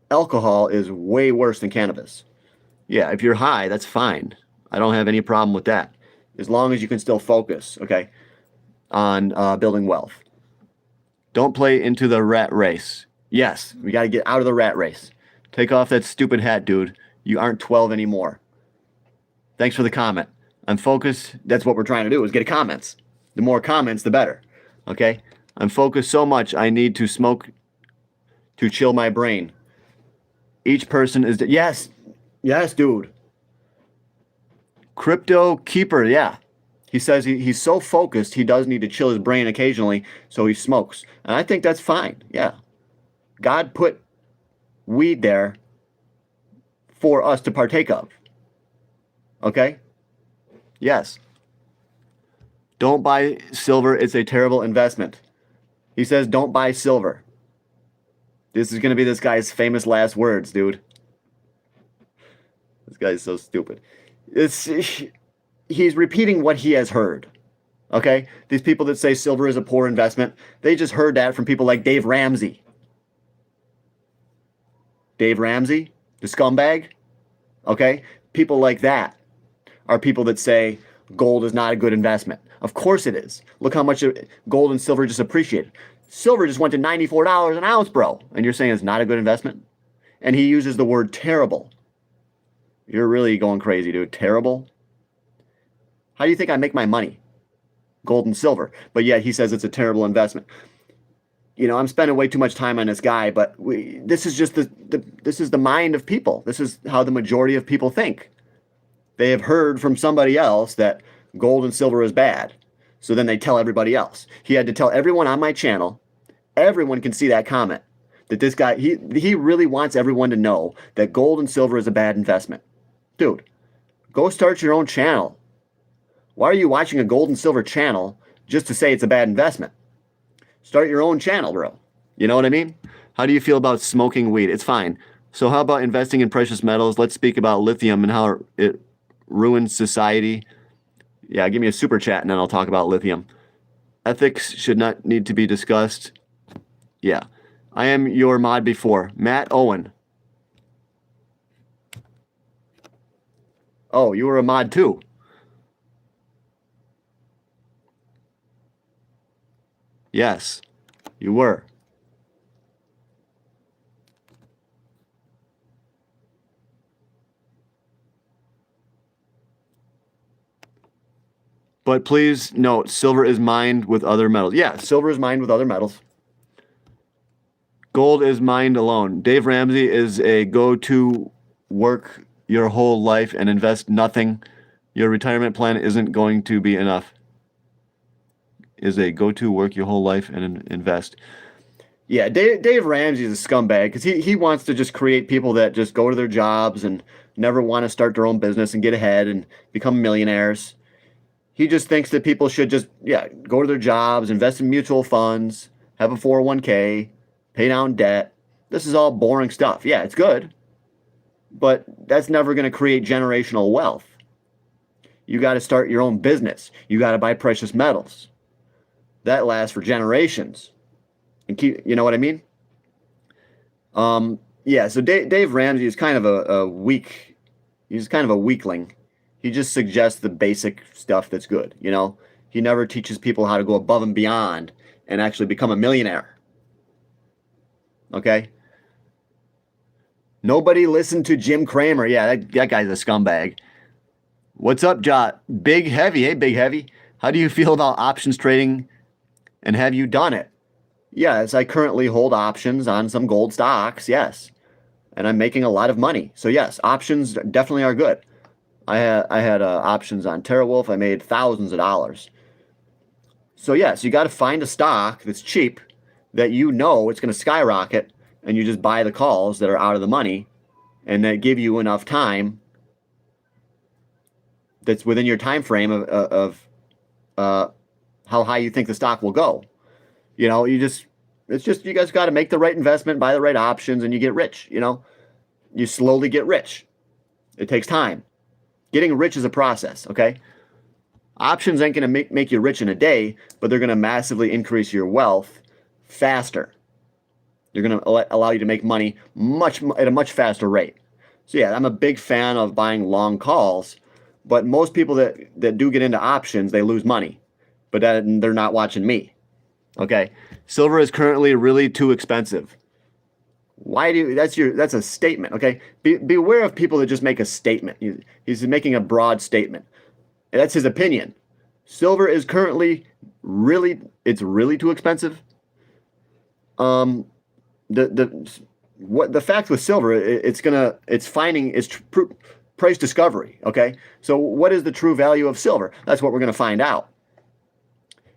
alcohol is way worse than cannabis. Yeah, if you're high, that's fine. I don't have any problem with that, as long as you can still focus, okay, on building wealth. Don't play into the rat race. Yes, we got to get out of the rat race. Take off that stupid hat, dude. You aren't 12 anymore. Thanks for the comment. I'm focused. That's what we're trying to do, is get comments. The more comments, the better. Okay? I'm focused so much I need to smoke to chill my brain. Each person is... Yes. Yes, dude. Crypto Keeper, yeah. He says he's so focused, he does need to chill his brain occasionally, so he smokes. And I think that's fine, yeah. God put weed there for us to partake of. Okay? Yes. Don't buy silver. It's a terrible investment. He says don't buy silver. This is going to be this guy's famous last words, dude. This guy's so stupid. He's repeating what he has heard. Okay? These people that say silver is a poor investment, they just heard that from people like Dave Ramsey. Dave Ramsey, the scumbag. Okay? People like that are people that say gold is not a good investment. Of course it is. Look how much gold and silver just appreciated. Silver just went to $94 an ounce, bro. And you're saying it's not a good investment? And he uses the word terrible. You're really going crazy, dude. Terrible? How do you think I make my money? Gold and silver. But yet he says it's a terrible investment. You know, I'm spending way too much time on this guy, but this is just this is the mind of people. This is how the majority of people think. They have heard from somebody else that gold and silver is bad. So then they tell everybody else. He had to tell everyone on my channel. Everyone can see that comment. That this guy, he really wants everyone to know that gold and silver is a bad investment. Dude, go start your own channel. Why are you watching a gold and silver channel just to say it's a bad investment? Start your own channel, bro. You know what I mean? How do you feel about smoking weed? It's fine. So how about investing in precious metals? Let's speak about lithium and how it ruins society. Yeah, give me a super chat and then I'll talk about lithium. Ethics should not need to be discussed. Yeah. I am your mod before. Matt Owen. Oh, you were a mod too. Yes, you were. But please note, silver is mined with other metals. Yeah, silver is mined with other metals. Gold is mined alone. Dave Ramsey is a go-to work your whole life and invest nothing. Your retirement plan isn't going to be enough. Is a go-to work your whole life and invest. Yeah, Dave Ramsey is a scumbag because he wants to just create people that just go to their jobs and never want to start their own business and get ahead and become millionaires. He just thinks that people should just, yeah, go to their jobs, invest in mutual funds, have a 401k, pay down debt. This is all boring stuff. Yeah, it's good, but that's never going to create generational wealth. You got to start your own business. You got to buy precious metals. That lasts for generations. And keep, you know what I mean? Yeah, so Dave Ramsey is kind of a weak, he's kind of a weakling. He just suggests the basic stuff that's good, you know? He never teaches people how to go above and beyond and actually become a millionaire. Okay? Nobody listened to Jim Cramer. Yeah, that guy's a scumbag. What's up, Jot? Big Heavy. Hey, Big Heavy. How do you feel about options trading and have you done it? Yes, I currently hold options on some gold stocks, yes. And I'm making a lot of money. So yes, options definitely are good. I had options on TeraWolf. I made thousands of dollars. So yes, you got to find a stock that's cheap that you know it's going to skyrocket, and you just buy the calls that are out of the money, and that give you enough time that's within your time frame of how high you think the stock will go. You know, it's just you guys got to make the right investment, buy the right options, and you get rich. You know, you slowly get rich. It takes time. Getting rich is a process, okay? Options ain't going to make you rich in a day, but they're going to massively increase your wealth faster. They're going to allow you to make money at a much faster rate. So yeah, I'm a big fan of buying long calls, but most people that do get into options, they lose money. But they're not watching me. Okay? Silver is currently really too expensive. Why do you, that's a statement, okay? Beware of people that just make a statement. He's making a broad statement. That's his opinion. Silver is currently it's really too expensive. The fact with silver, it's finding its price discovery, okay? So what is the true value of silver? That's what we're going to find out.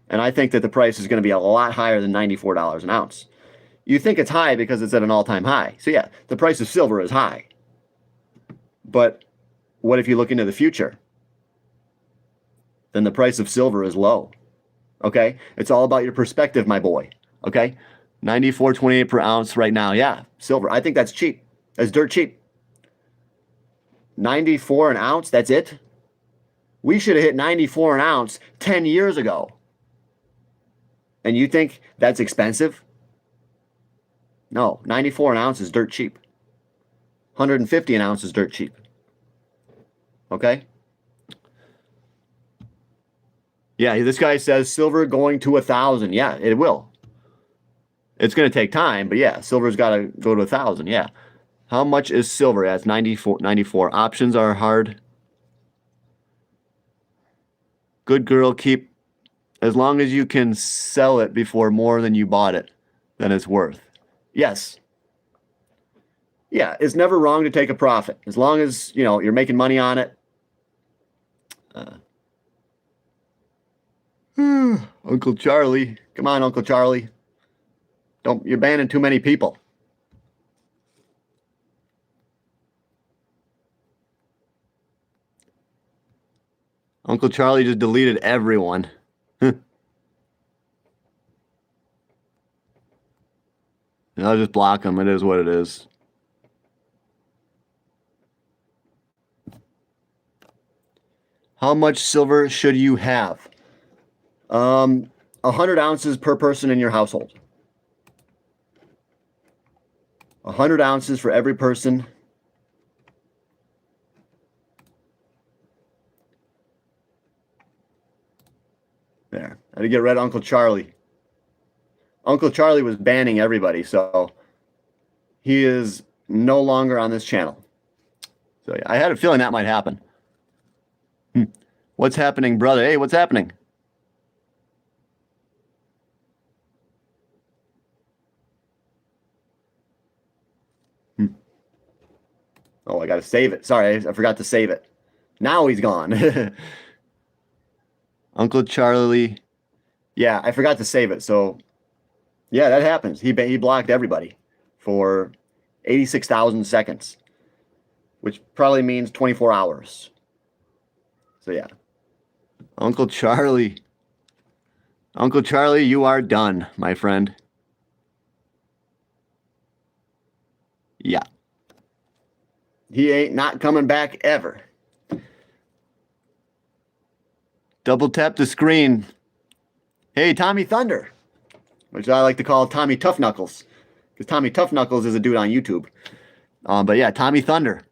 And I think that the price is going to be a lot higher than $94 an ounce. You think it's high because it's at an all-time high. So yeah, the price of silver is high. But what if you look into the future? Then the price of silver is low. Okay? It's all about your perspective, my boy. Okay? 94.28 per ounce right now. Yeah, silver. I think that's cheap. That's dirt cheap. 94 an ounce, that's it? We should have hit 94 an ounce 10 years ago. And you think that's expensive? No, 94 an ounce is dirt cheap. 150 an ounce is dirt cheap. Okay? Yeah, this guy says silver going to 1,000. Yeah, it will. It's going to take time, but yeah, silver's got to go to 1,000. Yeah. How much is silver? Yeah, it's 94. Options are hard. Good girl, keep as long as you can sell it before more than you bought it, then it's worth. Yes. Yeah, it's never wrong to take a profit as long as, you know, you're making money on it. Uncle Charlie. Come on, Uncle Charlie. You're banning too many people. Uncle Charlie just deleted everyone. I'll just block them. It is what it is. How much silver should you have? 100 ounces per person in your household. 100 ounces for every person. There. I had to get rid of Uncle Charlie. Uncle Charlie was banning everybody, so he is no longer on this channel. So yeah, I had a feeling that might happen. What's happening, brother? Hey, what's happening? Oh, I got to save it. Sorry, I forgot to save it. Now he's gone. Uncle Charlie. Yeah, I forgot to save it. So, yeah, that happens. He blocked everybody for 86,000 seconds, which probably means 24 hours. So, yeah. Uncle Charlie. Uncle Charlie, you are done, my friend. Yeah. He ain't not coming back ever. Double tap the screen. Hey, Tommy Thunder, which I like to call Tommy Tough Knuckles, because Tommy Tough Knuckles is a dude on YouTube. But yeah, Tommy Thunder.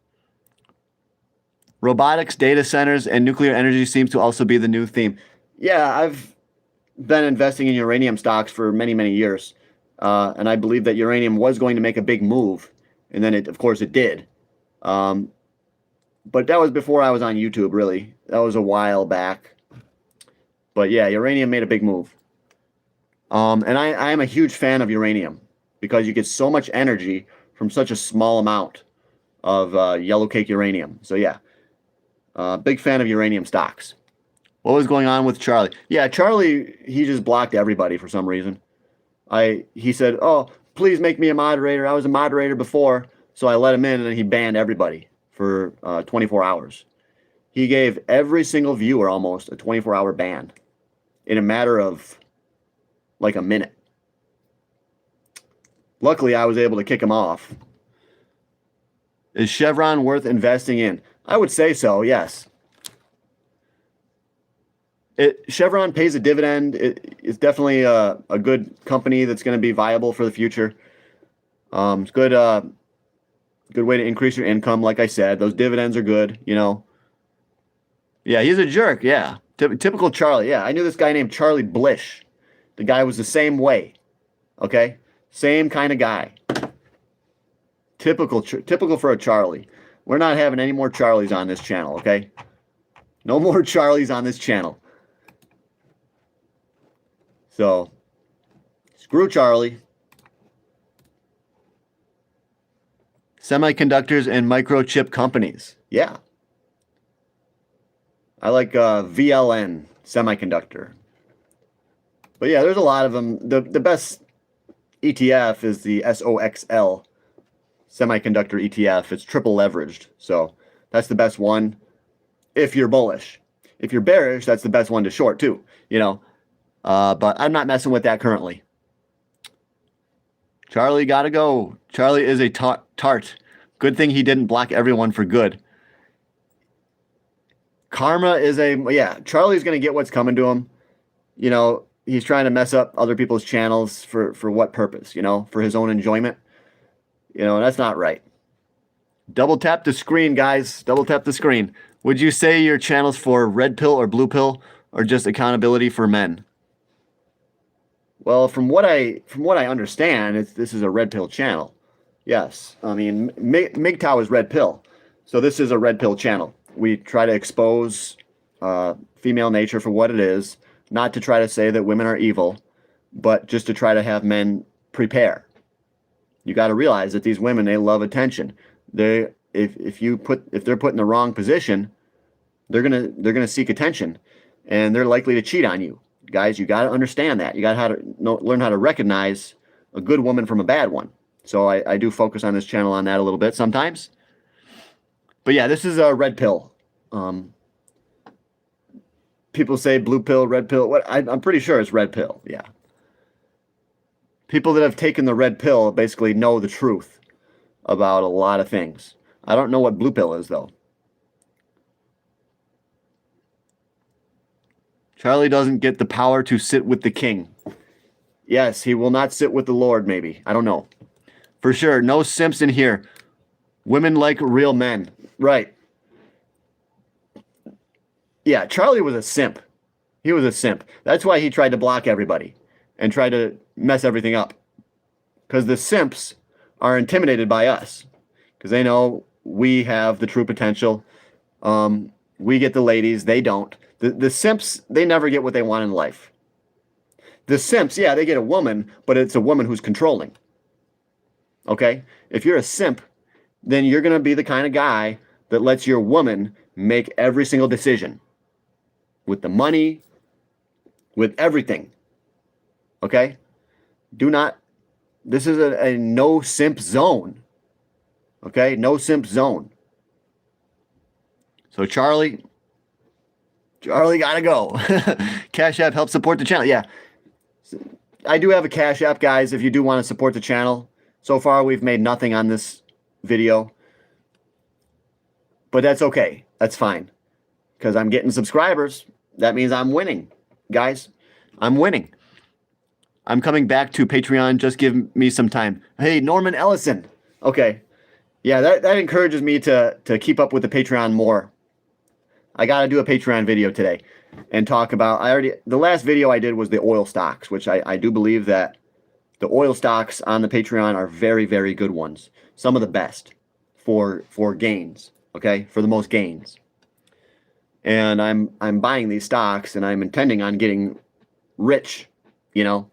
Robotics, data centers, and nuclear energy seems to also be the new theme. Yeah, I've been investing in uranium stocks for many, many years. And I believe that uranium was going to make a big move. And then, of course, it did. But that was before I was on YouTube, really. That was a while back. But yeah, uranium made a big move. And I am a huge fan of uranium because you get so much energy from such a small amount of yellow cake uranium. So yeah, big fan of uranium stocks. What was going on with Charlie? Yeah, Charlie, he just blocked everybody for some reason. He said, "Oh, please make me a moderator. I was a moderator before." So I let him in, and then he banned everybody for 24 hours. He gave every single viewer almost a 24-hour ban in a matter of like a minute. Luckily, I was able to kick him off. Is Chevron worth investing in? I would say so, yes. Chevron pays a dividend. It's definitely a good company that's going to be viable for the future. It's good way to increase your income. Like I said, those dividends are good, you know. Yeah, he's a jerk. Yeah, typical Charlie. Yeah, I knew this guy named Charlie Blish. The guy was the same way. Okay, same kind of guy. Typical for a Charlie. We're not having any more Charlies on this channel. Okay, no more Charlies on this channel. So, screw Charlie. Semiconductors and microchip companies. Yeah. I like VLN Semiconductor. But yeah, there's a lot of them. The best ETF is the SOXL Semiconductor ETF. It's triple leveraged. So that's the best one if you're bullish. If you're bearish, that's the best one to short too, you know. But I'm not messing with that currently. Charlie gotta go. Charlie is a tart. Good thing he didn't block everyone for good. Karma is yeah, Charlie's gonna get what's coming to him. You know, he's trying to mess up other people's channels for what purpose, you know, for his own enjoyment. You know, that's not right. Double tap the screen, guys. Double tap the screen. Would you say your channel's for red pill or blue pill or just accountability for men? Well, from what I understand, this is a red pill channel. Yes, I mean MGTOW is red pill, so this is a red pill channel. We try to expose female nature for what it is, not to try to say that women are evil, but just to try to have men prepare. You got to realize that these women, they love attention. If they're put in the wrong position, they're gonna seek attention, and they're likely to cheat on you. Guys, you got to understand that. You got to learn how to recognize a good woman from a bad one. So I do focus on this channel on that a little bit sometimes. But yeah, this is a red pill. People say blue pill, red pill. I'm pretty sure it's red pill. Yeah. People that have taken the red pill basically know the truth about a lot of things. I don't know what blue pill is, though. Charlie doesn't get the power to sit with the king. Yes, he will not sit with the Lord, maybe. I don't know. For sure, no simps in here. Women like real men. Right. Yeah, Charlie was a simp. He was a simp. That's why he tried to block everybody and tried to mess everything up. Because the simps are intimidated by us. Because they know we have the true potential. We get the ladies. They don't. The simps, they never get what they want in life. The simps, yeah, they get a woman, but it's a woman who's controlling. Okay? If you're a simp, then you're going to be the kind of guy that lets your woman make every single decision. With the money, with everything. Okay? Do not, this is a no simp zone. Okay? No simp zone. So Charlie gotta go. Cash App helps support the channel. Yeah. I do have a Cash App, guys, if you do want to support the channel. So far, we've made nothing on this video. But that's okay. That's fine. Because I'm getting subscribers. That means I'm winning. Guys, I'm winning. I'm coming back to Patreon. Just give me some time. Hey, Norman Ellison. Okay. Yeah, that encourages me to keep up with the Patreon more. I got to do a Patreon video today and talk about, the last video I did was the oil stocks, which I do believe that the oil stocks on the Patreon are very, very good ones. Some of the best for gains, okay? For the most gains. And I'm buying these stocks and I'm intending on getting rich, you know?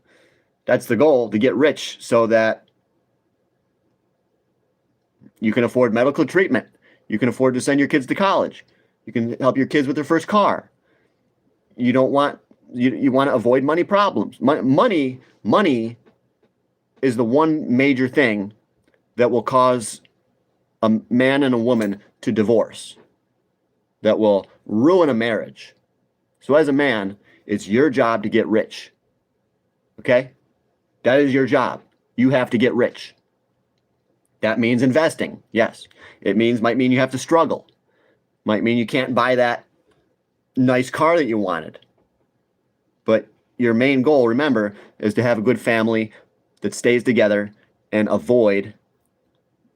That's the goal, to get rich so that you can afford medical treatment. You can afford to send your kids to college. You can help your kids with their first car. You don't want, you want to avoid money problems. Money is the one major thing that will cause a man and a woman to divorce, that will ruin a marriage. So as a man, it's your job to get rich. Okay? That is your job. You have to get rich. That means investing. Yes. It might mean you have to struggle. Might mean you can't buy that nice car that you wanted. But your main goal, remember, is to have a good family that stays together and avoid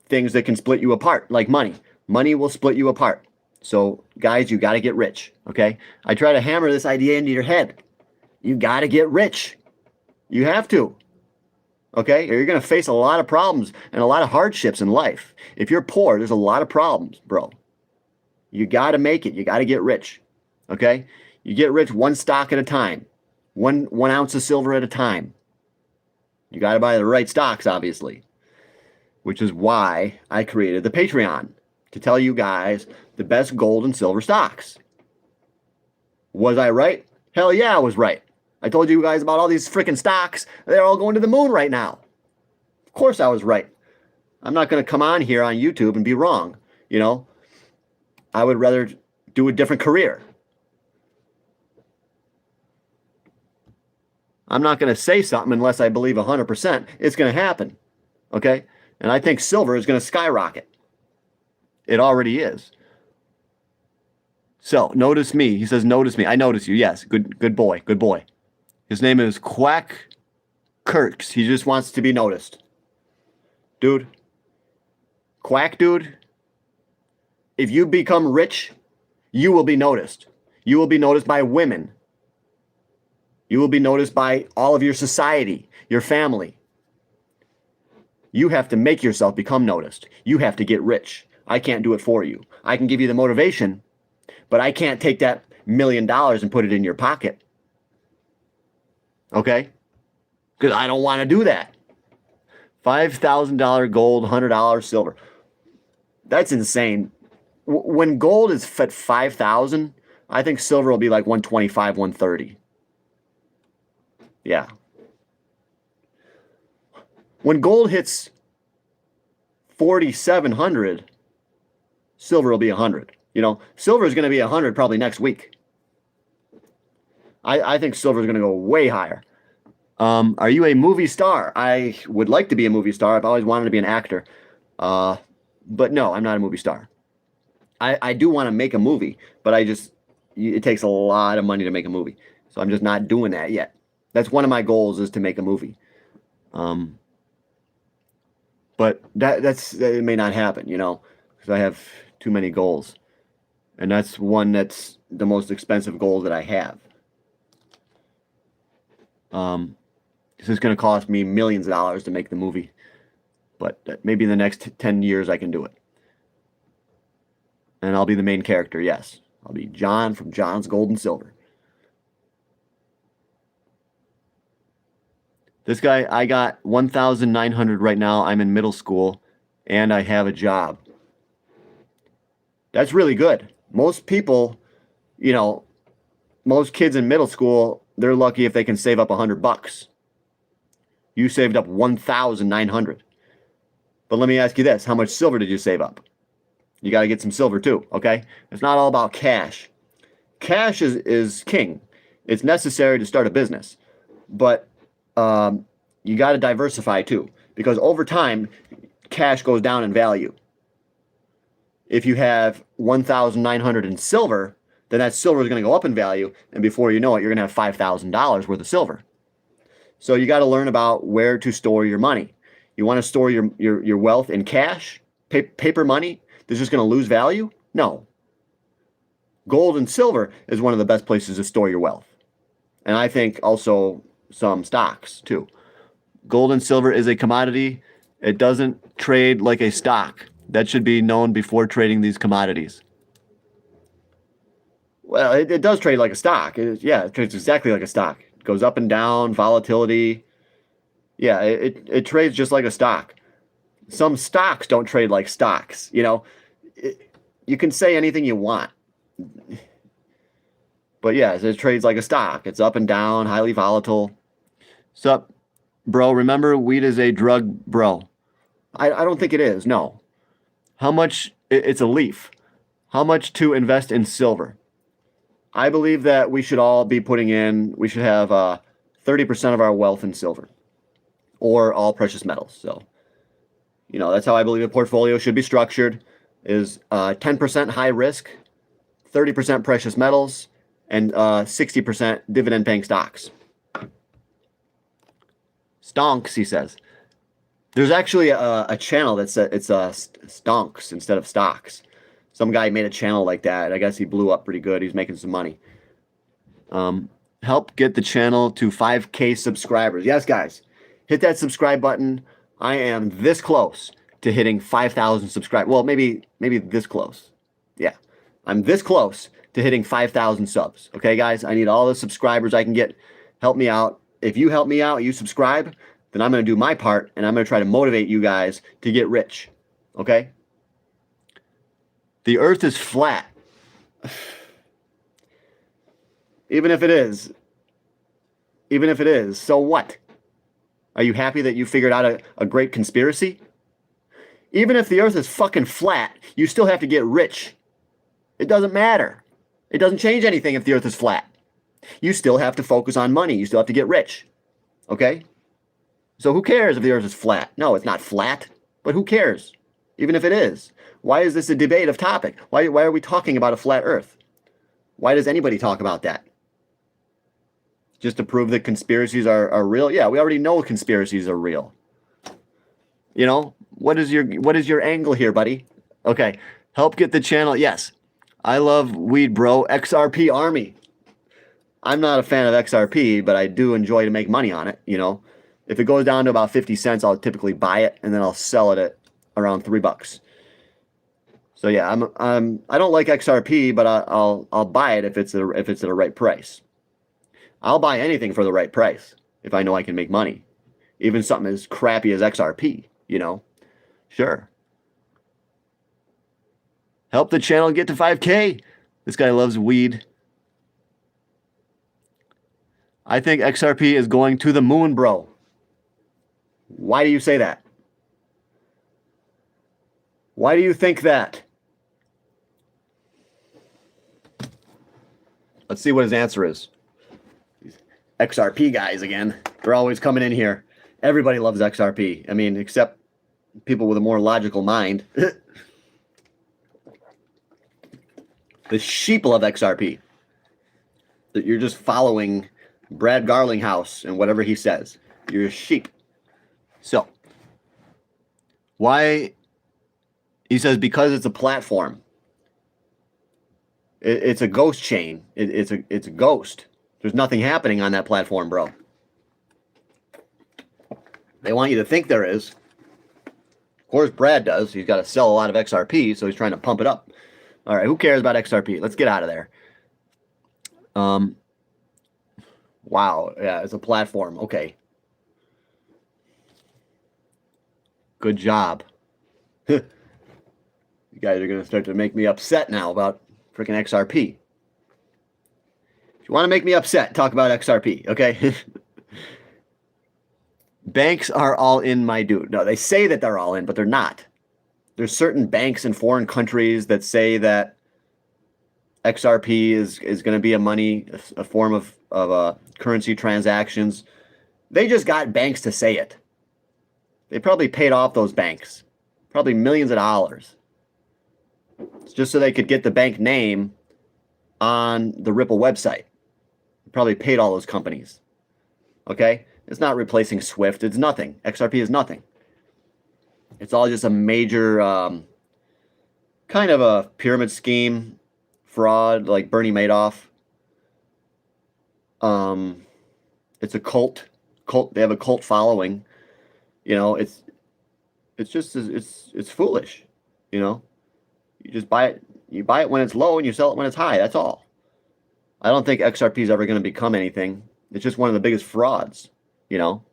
things that can split you apart, like money. Money will split you apart. So, guys, you got to get rich, okay? I try to hammer this idea into your head. You got to get rich. You have to, okay? Or you're going to face a lot of problems and a lot of hardships in life. If you're poor, there's a lot of problems, bro. You got to make it. You got to get rich, okay? You get rich one stock at a time, one ounce of silver at a time. You got to buy the right stocks, obviously, which is why I created the Patreon, to tell you guys the best gold and silver stocks. Was I right? Hell yeah, I was right. I told you guys about all these freaking stocks. They're all going to the moon right now. Of course I was right. I'm not going to come on here on YouTube and be wrong, you know? I would rather do a different career. I'm not going to say something unless I believe 100% it's going to happen. Okay? And I think silver is going to skyrocket. It already is. So, notice me. He says, notice me. I notice you. Yes. Good boy. Good boy. His name is Quack Kirks. He just wants to be noticed. Dude. Quack dude. If you become rich, you will be noticed. You will be noticed by women. You will be noticed by all of your society, your family. You have to make yourself become noticed. You have to get rich. I can't do it for you. I can give you the motivation, but I can't take that $1 million and put it in your pocket. Okay? Because I don't want to do that. $5,000 gold, $100 silver. That's insane. When gold is at 5,000, I think silver will be like 125, 130. Yeah. When gold hits 4,700, silver will be 100. You know, silver is going to be 100 probably next week. I think silver is going to go way higher. Are you a movie star? I would like to be a movie star. I've always wanted to be an actor. But no, I'm not a movie star. I do want to make a movie, but it takes a lot of money to make a movie. So I'm just not doing that yet. That's one of my goals, is to make a movie. But that may not happen, because I have too many goals. And that's one that's the most expensive goal that I have. This is going to cost me millions of dollars to make the movie. But maybe in the next 10 years I can do it. And I'll be the main character, yes. I'll be John from John's Gold and Silver. This guy, I got 1,900 right now. I'm in middle school, and I have a job. That's really good. Most people, most kids in middle school, they're lucky if they can save up $100. You saved up 1,900. But let me ask you this. How much silver did you save up? You got to get some silver too, okay? It's not all about cash. Cash is king. It's necessary to start a business. But you got to diversify too, because over time, cash goes down in value. If you have 1,900 in silver, then that silver is going to go up in value, and before you know it, you're going to have $5,000 worth of silver. So you got to learn about where to store your money. You want to store your wealth in cash, paper money that's just going to lose value? No. Gold and silver is one of the best places to store your wealth. And I think also some stocks too. Gold and silver is a commodity. It doesn't trade like a stock. That should be known before trading these commodities. Well, it does trade like a stock. It trades exactly like a stock. It goes up and down, volatility. Yeah, it trades just like a stock. Some stocks don't trade like stocks. You can say anything you want. But yeah, it trades like a stock. It's up and down, highly volatile. Sup, bro? Remember, weed is a drug, bro. I don't think it is, no. How much? It's a leaf. How much to invest in silver? I believe that we should all be we should have 30% of our wealth in silver, or all precious metals. So, that's how I believe a portfolio should be structured, is 10% high risk, 30% precious metals, and 60% dividend paying stocks. Stonks, he says. There's actually a channel it's stonks instead of stocks. Some guy made a channel like that. I guess he blew up pretty good. He's making some money. Help get the channel to 5K subscribers. Yes, guys. Hit that subscribe button. I am this close to hitting 5,000 subscribers. Well, maybe this close. Yeah. I'm this close to hitting 5,000 subs. Okay, guys? I need all the subscribers I can get. Help me out. If you help me out, you subscribe, then I'm going to do my part, and I'm going to try to motivate you guys to get rich. Okay? The earth is flat. Even if it is, so what? Are you happy that you figured out a great conspiracy? Even if the earth is fucking flat, you still have to get rich. It doesn't matter. It doesn't change anything if the earth is flat. You still have to focus on money. You still have to get rich. Okay? So who cares if the earth is flat? No, it's not flat. But who cares? Even if it is. Why is this a debate of topic? Why are we talking about a flat earth? Why does anybody talk about that? Just to prove that conspiracies are real? Yeah, we already know conspiracies are real. What is your angle here, buddy? Okay, help get the channel. Yes, I love weed, bro. XRP Army. I'm not a fan of XRP, but I do enjoy to make money on it. If it goes down to about 50 cents, I'll typically buy it, and then I'll sell it at around $3. So yeah, I don't like XRP, but I'll buy it if it's at a right price. I'll buy anything for the right price if I know I can make money, even something as crappy as XRP. Sure. Help the channel get to 5K. This guy loves weed. I think XRP is going to the moon, bro. Why do you say that? Why do you think that? Let's see what his answer is. These XRP guys again. They're always coming in here. Everybody loves XRP. I mean, except people with a more logical mind. The sheep love XRP. that you're just following Brad Garlinghouse and whatever he says. You're a sheep. So, why? He says because it's a platform. It's a ghost chain. It's a ghost. There's nothing happening on that platform, bro. They want you to think there is. Of course, Brad does. He's got to sell a lot of XRP, so he's trying to pump it up. All right, who cares about XRP? Let's get out of there. Wow, yeah, it's a platform. Okay. Good job. You guys are going to start to make me upset now about freaking XRP. If you want to make me upset, talk about XRP, okay? Banks are all in, my dude. No, they say that they're all in, but they're not. There's certain banks in foreign countries that say that XRP is going to be a form of currency transactions. They just got banks to say it. They probably paid off those banks, probably millions of dollars, just so they could get the bank name on the Ripple website. Probably paid all those companies. Okay? It's not replacing Swift. It's nothing. XRP is nothing. It's all just a major kind of a pyramid scheme, fraud, like Bernie Madoff. It's a cult. They have a cult following. You know, it's foolish. You know, you just buy it. You buy it when it's low and you sell it when it's high. That's all. I don't think XRP is ever going to become anything. It's just one of the biggest frauds. You know,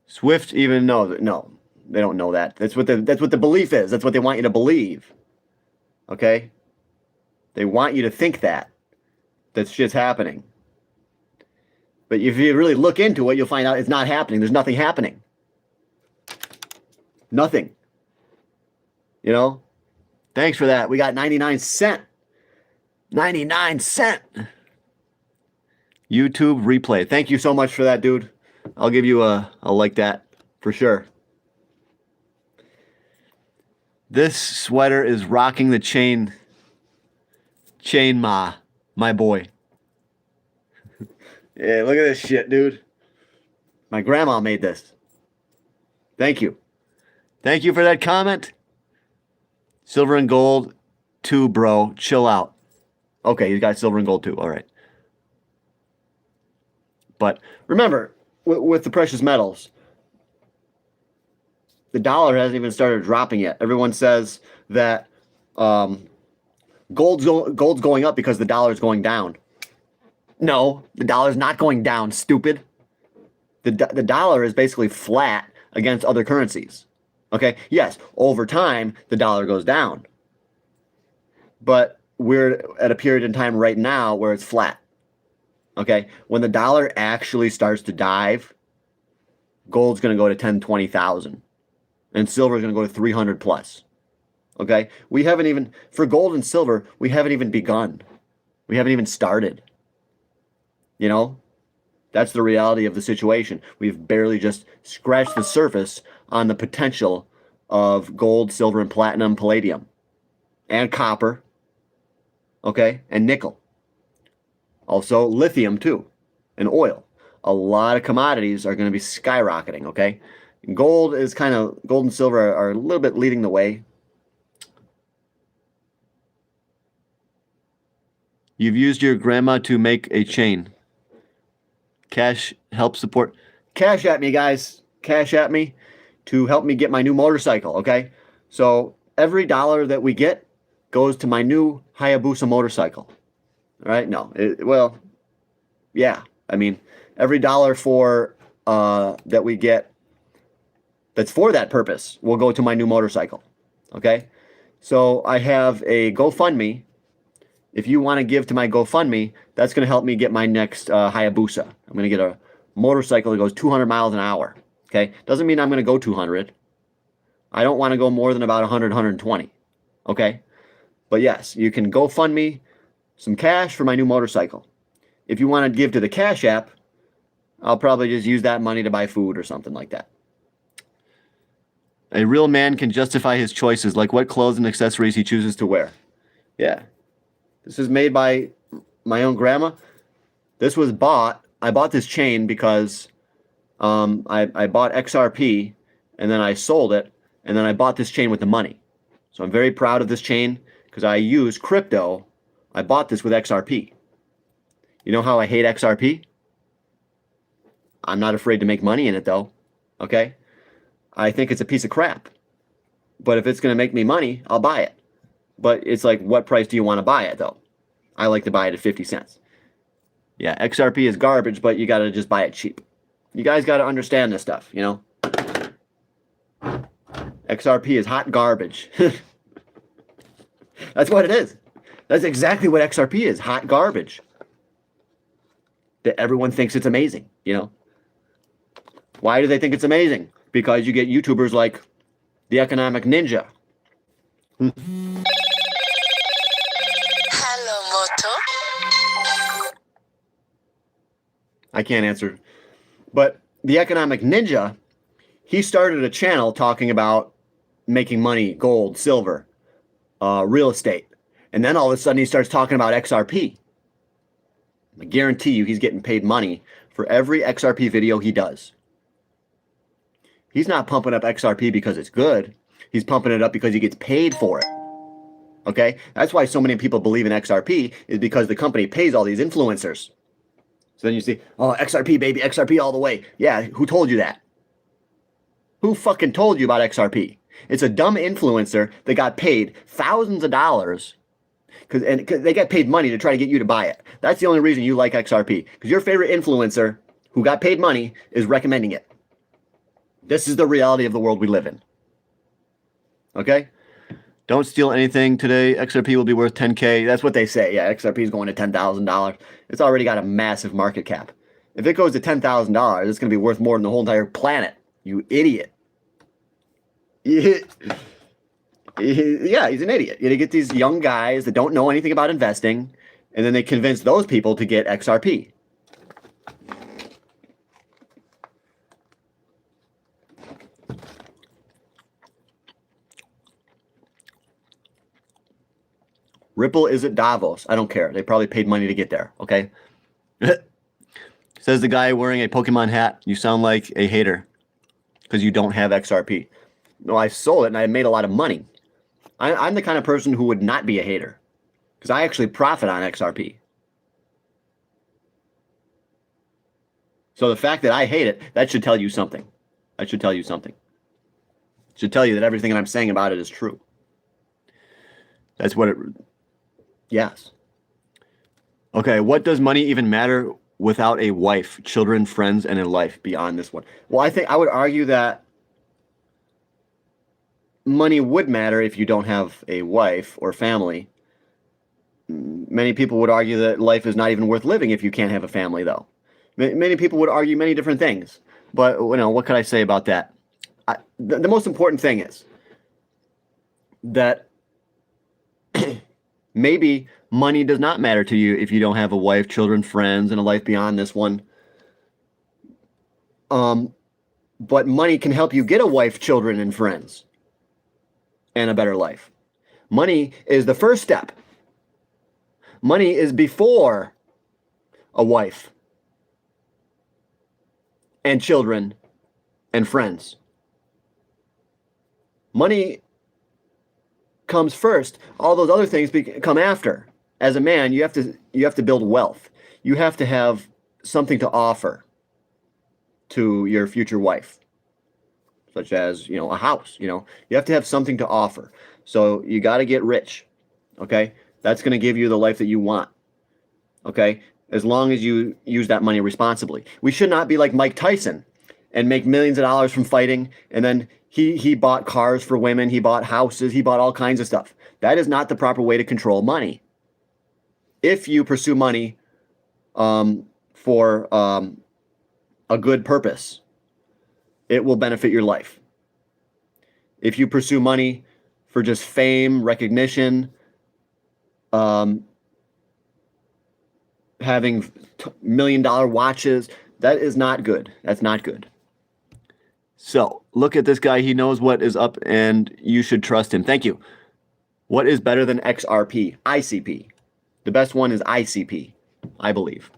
Swift even knows. No, they don't know that. That's what the belief is. That's what they want you to believe. Okay, they want you to think that shit's happening. But if you really look into it, you'll find out it's not happening. There's nothing happening. Nothing. You know? Thanks for that. We got 99 cent. 99 cent. YouTube replay. Thank you so much for that, dude. I'll give you a like that for sure. This sweater is rocking the chain my boy. Yeah, look at this shit, dude. My grandma made this. Thank you. Thank you for that comment. Silver and gold too, bro. Chill out. Okay, you got silver and gold too. All right. But remember, with the precious metals, the dollar hasn't even started dropping yet. Everyone says that gold's going up because the dollar's going down. No, the dollar's not going down, stupid. The dollar is basically flat against other currencies. Okay? Yes, over time, the dollar goes down. But we're at a period in time right now where it's flat. Okay? When the dollar actually starts to dive, gold's going to go to 10, 20,000. And silver is going to go to 300 plus. Okay? We haven't even, for gold and silver, we haven't even begun. We haven't even started. You know, that's the reality of the situation. We've barely just scratched the surface on the potential of gold, silver, and platinum, palladium, and copper, okay, and nickel. Also lithium, too, and oil. A lot of commodities are going to be skyrocketing, okay? Gold and silver are a little bit leading the way. You've used your grandma to make a chain. Cash help support. Cash at me, guys. Cash at me to help me get my new motorcycle, okay? So every dollar that we get goes to my new Hayabusa motorcycle. All right? No. Well, yeah. I mean, every dollar that we get that's for that purpose will go to my new motorcycle, okay? So I have a GoFundMe. If you want to give to my GoFundMe, that's going to help me get my next Hayabusa. I'm going to get a motorcycle that goes 200 miles an hour. Okay? Doesn't mean I'm going to go 200. I don't want to go more than about 100, 120. Okay? But yes, you can GoFundMe some cash for my new motorcycle. If you want to give to the Cash App, I'll probably just use that money to buy food or something like that. A real man can justify his choices, like what clothes and accessories he chooses to wear. Yeah. This is made by my own grandma. This was bought. I bought this chain because I bought XRP and then I sold it and then I bought this chain with the money. So I'm very proud of this chain because I use crypto. I bought this with XRP. You know how I hate XRP? I'm not afraid to make money in it though. Okay? I think it's a piece of crap. But if it's going to make me money, I'll buy it. But it's like, what price do you want to buy it though? I like to buy it at 50 cents. Yeah, XRP is garbage, but you got to just buy it cheap. You guys got to understand this stuff, you know? XRP is hot garbage. That's what it is. That's exactly what XRP is, hot garbage. That everyone thinks it's amazing, you know? Why do they think it's amazing? Because you get YouTubers like the Economic Ninja. Hello, Moto. I can't answer. But the Economic Ninja, he started a channel talking about making money, gold, silver, real estate. And then all of a sudden he starts talking about XRP. I guarantee you he's getting paid money for every XRP video he does. He's not pumping up XRP because it's good. He's pumping it up because he gets paid for it. Okay? That's why so many people believe in XRP, is because the company pays all these influencers. So then you see, oh, XRP, baby, XRP all the way. Yeah, who told you that? Who fucking told you about XRP? It's a dumb influencer that got paid thousands of dollars because they get paid money to try to get you to buy it. That's the only reason you like XRP, because your favorite influencer who got paid money is recommending it. This is the reality of the world we live in. Okay? Don't steal anything today. XRP will be worth 10K. That's what they say. Yeah, XRP is going to $10,000. It's already got a massive market cap. If it goes to $10,000, it's going to be worth more than the whole entire planet. You idiot. Yeah, he's an idiot. You get these young guys that don't know anything about investing, and then they convince those people to get XRP. Ripple is at Davos. I don't care. They probably paid money to get there, okay? Says the guy wearing a Pokemon hat. You sound like a hater because you don't have XRP. No, I sold it and I made a lot of money. I'm the kind of person who would not be a hater because I actually profit on XRP. So the fact that I hate it, that should tell you something. That should tell you something. It should tell you that everything that I'm saying about it is true. That's what it... Yes. Okay, what does money even matter without a wife, children, friends, and a life beyond this one? Well, I think I would argue that money would matter if you don't have a wife or family. Many people would argue that life is not even worth living if you can't have a family, though. Many people would argue many different things. But, you know, what can I say about that? The most important thing is that maybe money does not matter to you if you don't have a wife, children, friends, and a life beyond this one. But money can help you get a wife, children, and friends, and a better life. Money is the first step. Money is before a wife and children and friends. Money comes first. All those other things come after. As a man, you have to build wealth. You have to have something to offer to your future wife, such as, you know, a house. You know, you have to have something to offer. So you got to get rich. Okay, that's going to give you the life that you want. Okay, as long as you use that money responsibly. We should not be like Mike Tyson and make millions of dollars from fighting, and then he bought cars for women, he bought houses, he bought all kinds of stuff. That is not the proper way to control money. If you pursue money for a good purpose, it will benefit your life. If you pursue money for just fame, recognition, having $1 million watches, that is not good. That's not good. So look at this guy. He knows what is up and you should trust him. Thank you. What is better than XRP? ICP. The best one is ICP. I believe.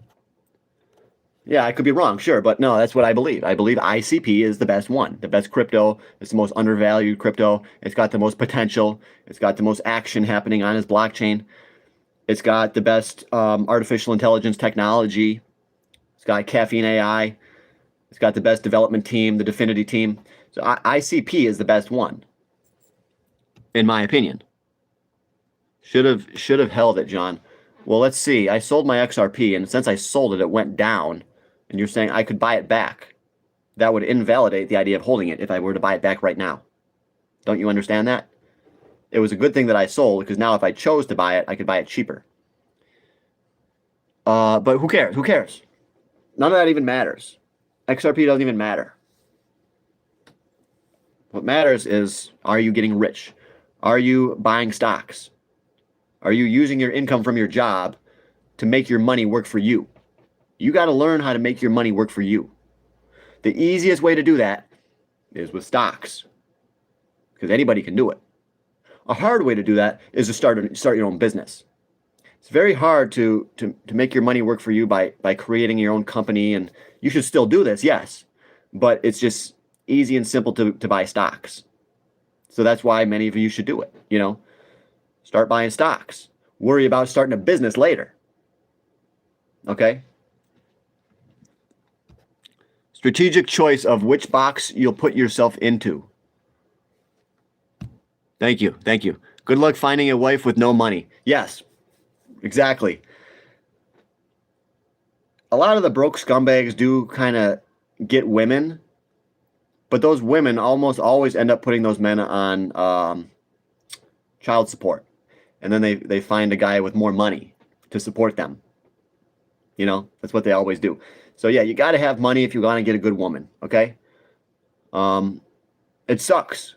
Yeah, I could be wrong, sure, but no, that's what I believe. I believe ICP is the best one, the best crypto. It's the most undervalued crypto. It's got the most potential. It's got the most action happening on its blockchain. It's got the best artificial intelligence technology. It's got caffeine AI. It's got the best development team, the Definity team. So ICP is the best one, in my opinion. Should have held it, John. Well, let's see. I sold my XRP, and since I sold it, it went down. And you're saying I could buy it back. That would invalidate the idea of holding it if I were to buy it back right now. Don't you understand that? It was a good thing that I sold, because now if I chose to buy it, I could buy it cheaper. But who cares? Who cares? None of that even matters. XRP doesn't even matter. What matters is, are you getting rich? Are you buying stocks? Are you using your income from your job to make your money work for you? You got to learn how to make your money work for you. The easiest way to do that is with stocks, because anybody can do it. A hard way to do that is to start your own business. It's very hard to make your money work for you by creating your own company, and you should still do this, yes, but it's just easy and simple to buy stocks. So that's why many of you should do it, you know. Start buying stocks. Worry about starting a business later. Okay? Strategic choice of which box you'll put yourself into. Thank you. Thank you. Good luck finding a wife with no money. Yes, exactly. A lot of the broke scumbags do kind of get women, but those women almost always end up putting those men on child support. And then they find a guy with more money to support them. You know, that's what they always do. So yeah, you got to have money if you want to get a good woman, okay? It sucks.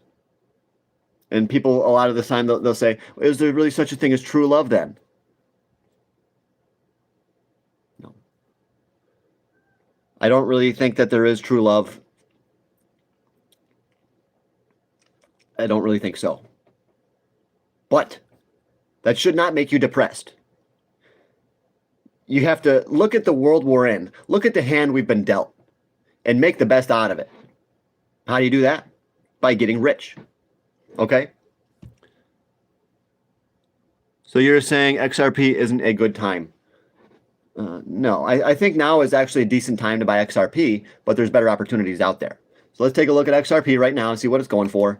And people, a lot of the time, they'll say, is there really such a thing as true love then? No. I don't really think that there is true love. I don't really think so. But that should not make you depressed. You have to look at the world we're in, look at the hand we've been dealt, and make the best out of it. How do you do that? By getting rich. Okay? So you're saying XRP isn't a good time? No, I think now is actually a decent time to buy XRP, but there's better opportunities out there. So let's take a look at XRP right now and see what it's going for.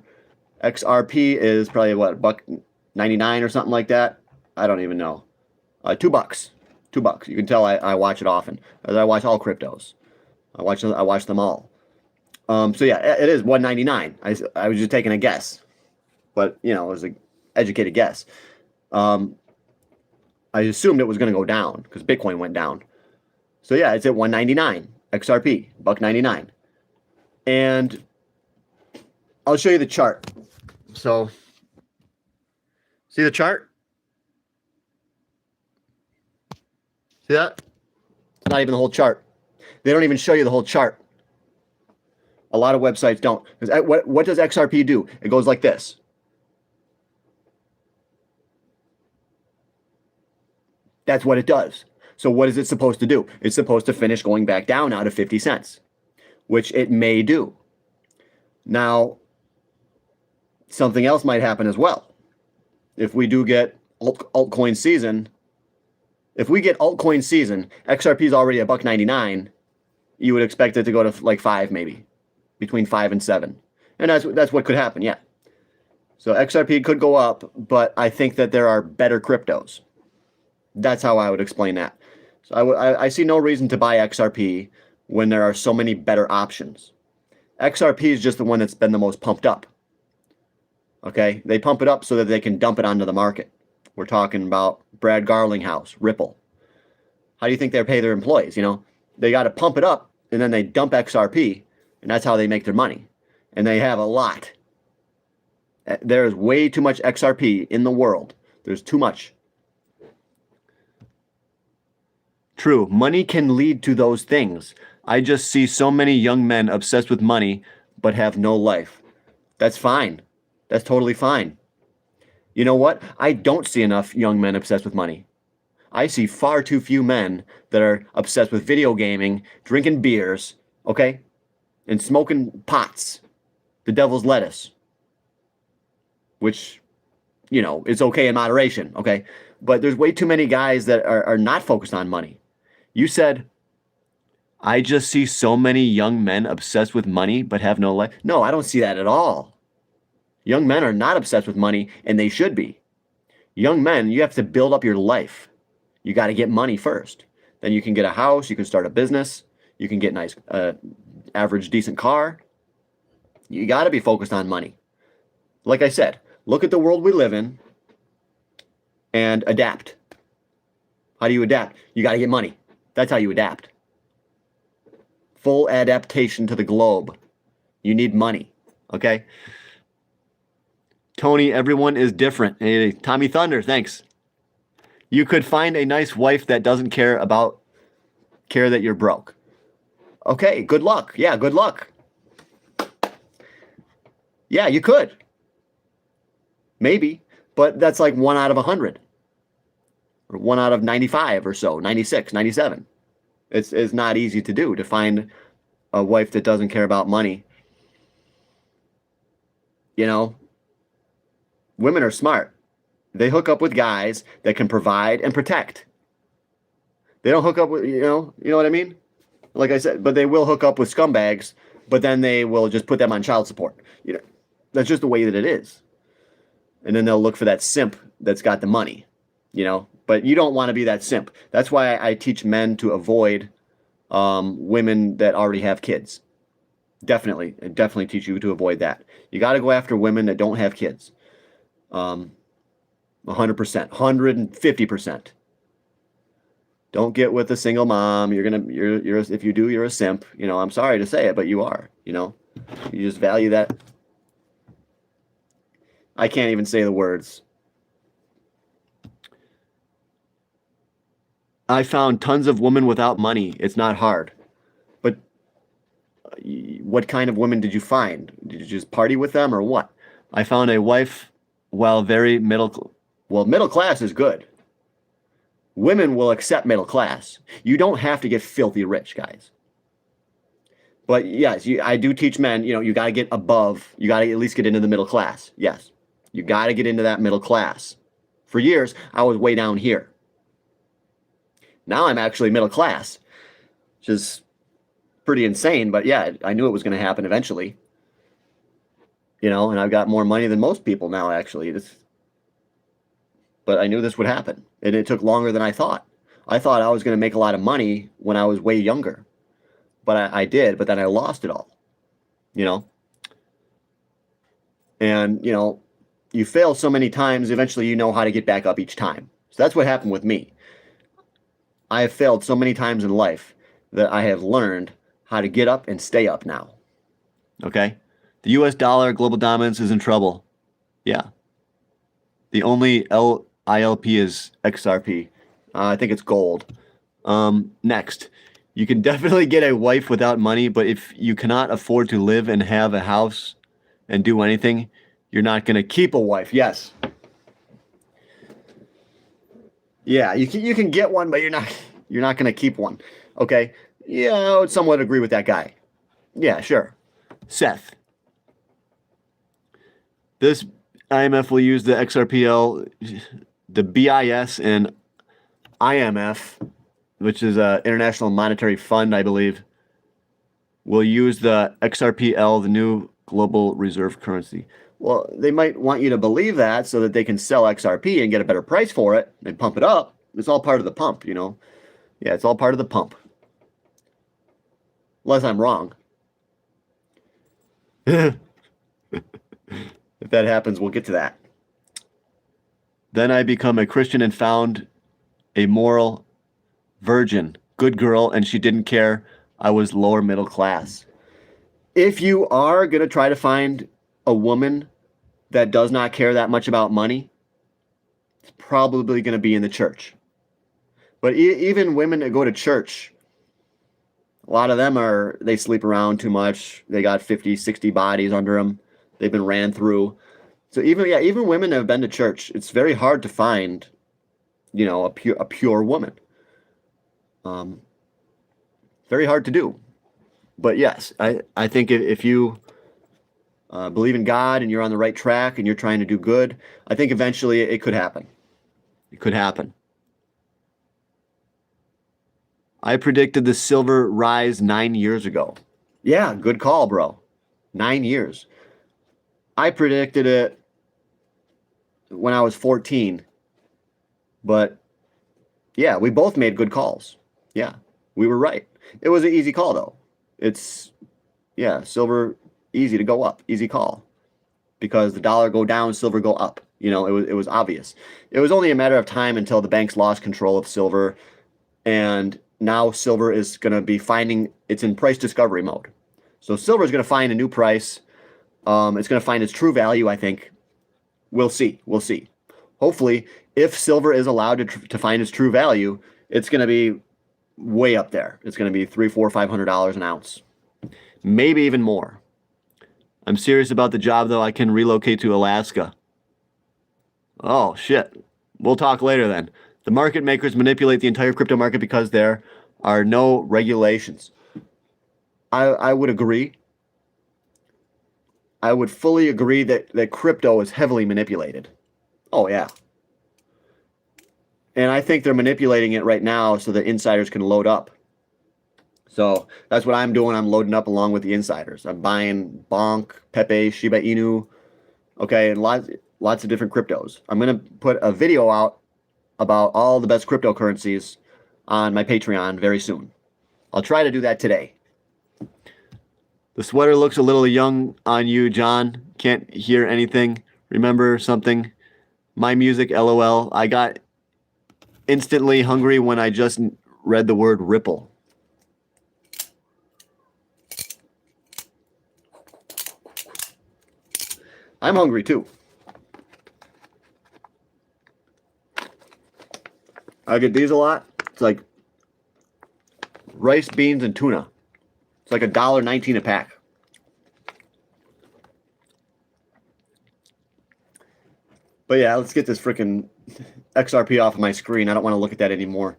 XRP is probably what, $1.99 or something like that. I don't even know. $2. $2. You can tell I watch it often. I watch all cryptos. I watch them all. So yeah, it is $1.99. I was just taking a guess, but you know, it was an educated guess. I assumed it was going to go down because Bitcoin went down. So yeah, it's at $1.99 XRP, $1.99, and I'll show you the chart. So, see the chart? See that? It's not even the whole chart. They don't even show you the whole chart. A lot of websites don't. What does XRP do? It goes like this. That's what it does. So what is it supposed to do? It's supposed to finish going back down now to 50 cents, which it may do. Now, something else might happen as well. If we do get altcoin season, XRP is already $1.99. You would expect it to go to like 5, maybe between 5 and 7, and that's what could happen. Yeah. So XRP could go up, but I think that there are better cryptos. That's how I would explain that. So I see no reason to buy XRP when there are so many better options. XRP is just the one that's been the most pumped up. Okay, they pump it up so that they can dump it onto the market. We're talking about Brad Garlinghouse, Ripple. How do you think they pay their employees? You know, they got to pump it up and then they dump XRP, and that's how they make their money. And they have a lot. There is way too much XRP in the world. There's too much. True, money can lead to those things. I just see so many young men obsessed with money but have no life. That's fine. That's totally fine. You know what? I don't see enough young men obsessed with money. I see far too few men that are obsessed with video gaming, drinking beers, okay, and smoking pots, the devil's lettuce, which, is okay in moderation, okay? But there's way too many guys that are not focused on money. You said, I just see so many young men obsessed with money but have no life. No, I don't see that at all. Young men are not obsessed with money, and they should be. Young men, you have to build up your life. You got to get money first. Then you can get a house, you can start a business, you can get a nice, average, decent car. You got to be focused on money. Like I said, look at the world we live in and adapt. How do you adapt? You got to get money. That's how you adapt. Full adaptation to the globe. You need money, okay? Tony, everyone is different. Hey, Tommy Thunder, thanks. You could find a nice wife that doesn't care that you're broke. Okay, good luck. Yeah, good luck. Yeah, you could. Maybe, but that's like 1 out of 100. Or 1 out of 95 or so, 96, 97. It's not easy to do, to find a wife that doesn't care about money. Women are smart. They hook up with guys that can provide and protect. They don't hook up with, you know what I mean? Like I said, but they will hook up with scumbags, but then they will just put them on child support. That's just the way that it is. And then they'll look for that simp that's got the money, but you don't want to be that simp. That's why I teach men to avoid women that already have kids. Definitely teach you to avoid that. You got to go after women that don't have kids. 100%, 150%. Don't get with a single mom. If you do, you're a simp. I'm sorry to say it, but you are. You just value that. I can't even say the words. I found tons of women without money. It's not hard. But what kind of women did you find? Did you just party with them or what? I found a wife while very middle class is good. Women will accept middle class. You don't have to get filthy rich, guys. But yes, I do teach men, you got to get above, you got to at least get into the middle class. Yes, you got to get into that middle class. For years, I was way down here. Now I'm actually middle class, which is pretty insane. But yeah, I knew it was going to happen eventually. And I've got more money than most people now, actually. But I knew this would happen. And it took longer than I thought. I thought I was going to make a lot of money when I was way younger. But I did, but then I lost it all. And, you fail so many times, eventually you know how to get back up each time. So that's what happened with me. I have failed so many times in life that I have learned how to get up and stay up now. Okay? The US dollar, global dominance, is in trouble. Yeah. The only ILP is XRP. I think it's gold. Next. You can definitely get a wife without money, but if you cannot afford to live and have a house and do anything, you're not going to keep a wife. Yes. Yeah, you can get one, but you're not going to keep one. Okay? Yeah, I would somewhat agree with that guy. Yeah, sure. Seth. This IMF will use the XRPL, the BIS, and IMF, which is an International Monetary Fund, I believe, will use the XRPL, the new global reserve currency. Well, they might want you to believe that so that they can sell XRP and get a better price for it and pump it up. It's all part of the pump, Yeah, it's all part of the pump. Unless I'm wrong. If that happens, we'll get to that. Then I become a Christian and found a moral virgin, good girl, and she didn't care I was lower middle class. If you are going to try to find a woman that does not care that much about money, it's probably going to be in the church. But even women that go to church, a lot of them they sleep around too much. They got 50, 60 bodies under them. They've been ran through. So even women that have been to church, it's very hard to find a pure woman. Very hard to do. But yes, I think if you believe in God and you're on the right track and you're trying to do good, I think eventually it could happen. It could happen. I predicted the silver rise 9 years ago. Yeah, good call, bro. 9 years. I predicted it when I was 14. But yeah, we both made good calls. Yeah, we were right. It was an easy call, though. Yeah, silver, easy to go up. Easy call. Because the dollar go down, silver go up. It was obvious. It was only a matter of time until the banks lost control of silver, and now silver is going to be it's in price discovery mode. So silver is going to find a new price. It's going to find its true value, I think. We'll see. We'll see. Hopefully, if silver is allowed to find its true value, it's going to be way up there. It's going to be $300, $400, $500 an ounce, maybe even more. I'm serious about the job, though. I can relocate to Alaska. Oh, shit. We'll talk later then. The market makers manipulate the entire crypto market because there are no regulations. I would agree. I would fully agree that crypto is heavily manipulated. Oh, yeah. And I think they're manipulating it right now so that insiders can load up. So that's what I'm doing. I'm loading up along with the insiders. I'm buying Bonk, Pepe, Shiba Inu, okay, and lots of different cryptos. I'm going to put a video out about all the best cryptocurrencies on my Patreon very soon. I'll try to do that today. The sweater looks a little young on you, John. Can't hear anything. Remember something? My music, LOL. I got instantly hungry when I just read the word Ripple. I'm hungry too. I get these a lot. It's like rice, beans, and tuna. It's like $1.19 a pack. But yeah, let's get this freaking XRP off of my screen. I don't want to look at that anymore.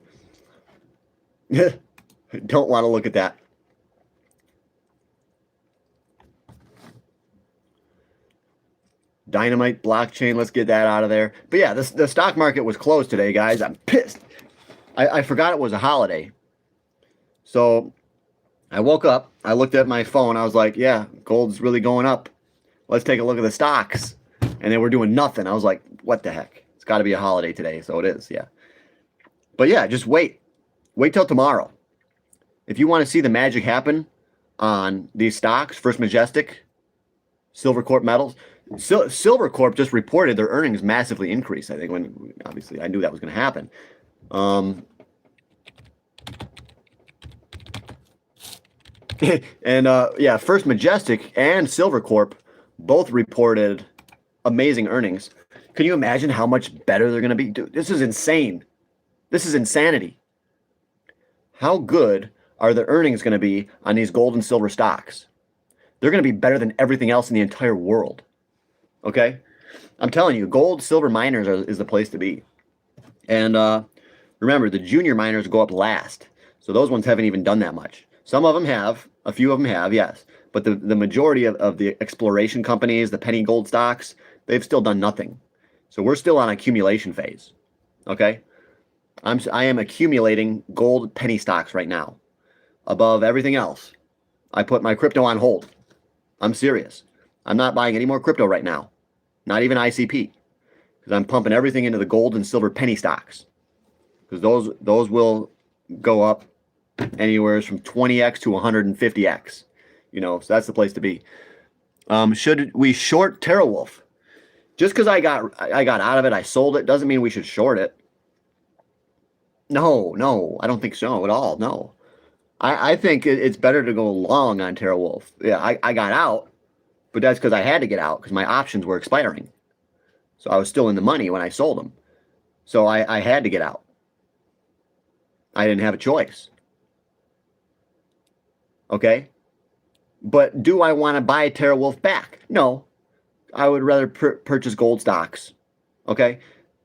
Don't want to look at that. Dynamite blockchain, let's get that out of there. But yeah, the stock market was closed today, guys. I'm pissed. I forgot it was a holiday. So I woke up, I looked at my phone, I was like, yeah, gold's really going up. Let's take a look at the stocks. And they were doing nothing. I was like, what the heck? It's got to be a holiday today, so it is, yeah. But yeah, just wait. Wait till tomorrow. If you want to see the magic happen on these stocks, First Majestic, Silver Corp Metals, Silver Corp just reported their earnings massively increased. I think when obviously I knew that was going to happen. And yeah, First Majestic and Silver Corp both reported amazing earnings. Can you imagine how much better they're going to be? Dude, this is insane. This is insanity. How good are the earnings going to be on these gold and silver stocks? They're going to be better than everything else in the entire world. Okay? I'm telling you, gold, silver miners is the place to be. And remember, the junior miners go up last. So those ones haven't even done that much. Some of them have. A few of them have, yes. But the majority of the exploration companies, the penny gold stocks, they've still done nothing. So we're still on accumulation phase. Okay? I am accumulating gold penny stocks right now. Above everything else. I put my crypto on hold. I'm serious. I'm not buying any more crypto right now. Not even ICP. Because I'm pumping everything into the gold and silver penny stocks. Because those will go up anywhere from 20x to 150x. So that's the place to be. Should we short TeraWulf? Just because I got out of it, I sold it, doesn't mean we should short it. No, I don't think so at all. No. I think it's better to go long on TeraWulf. Yeah, I got out, but that's because I had to get out because my options were expiring. So I was still in the money when I sold them. So I had to get out. I didn't have a choice. Okay? But do I want to buy TeraWulf back? No. I would rather purchase gold stocks. Okay?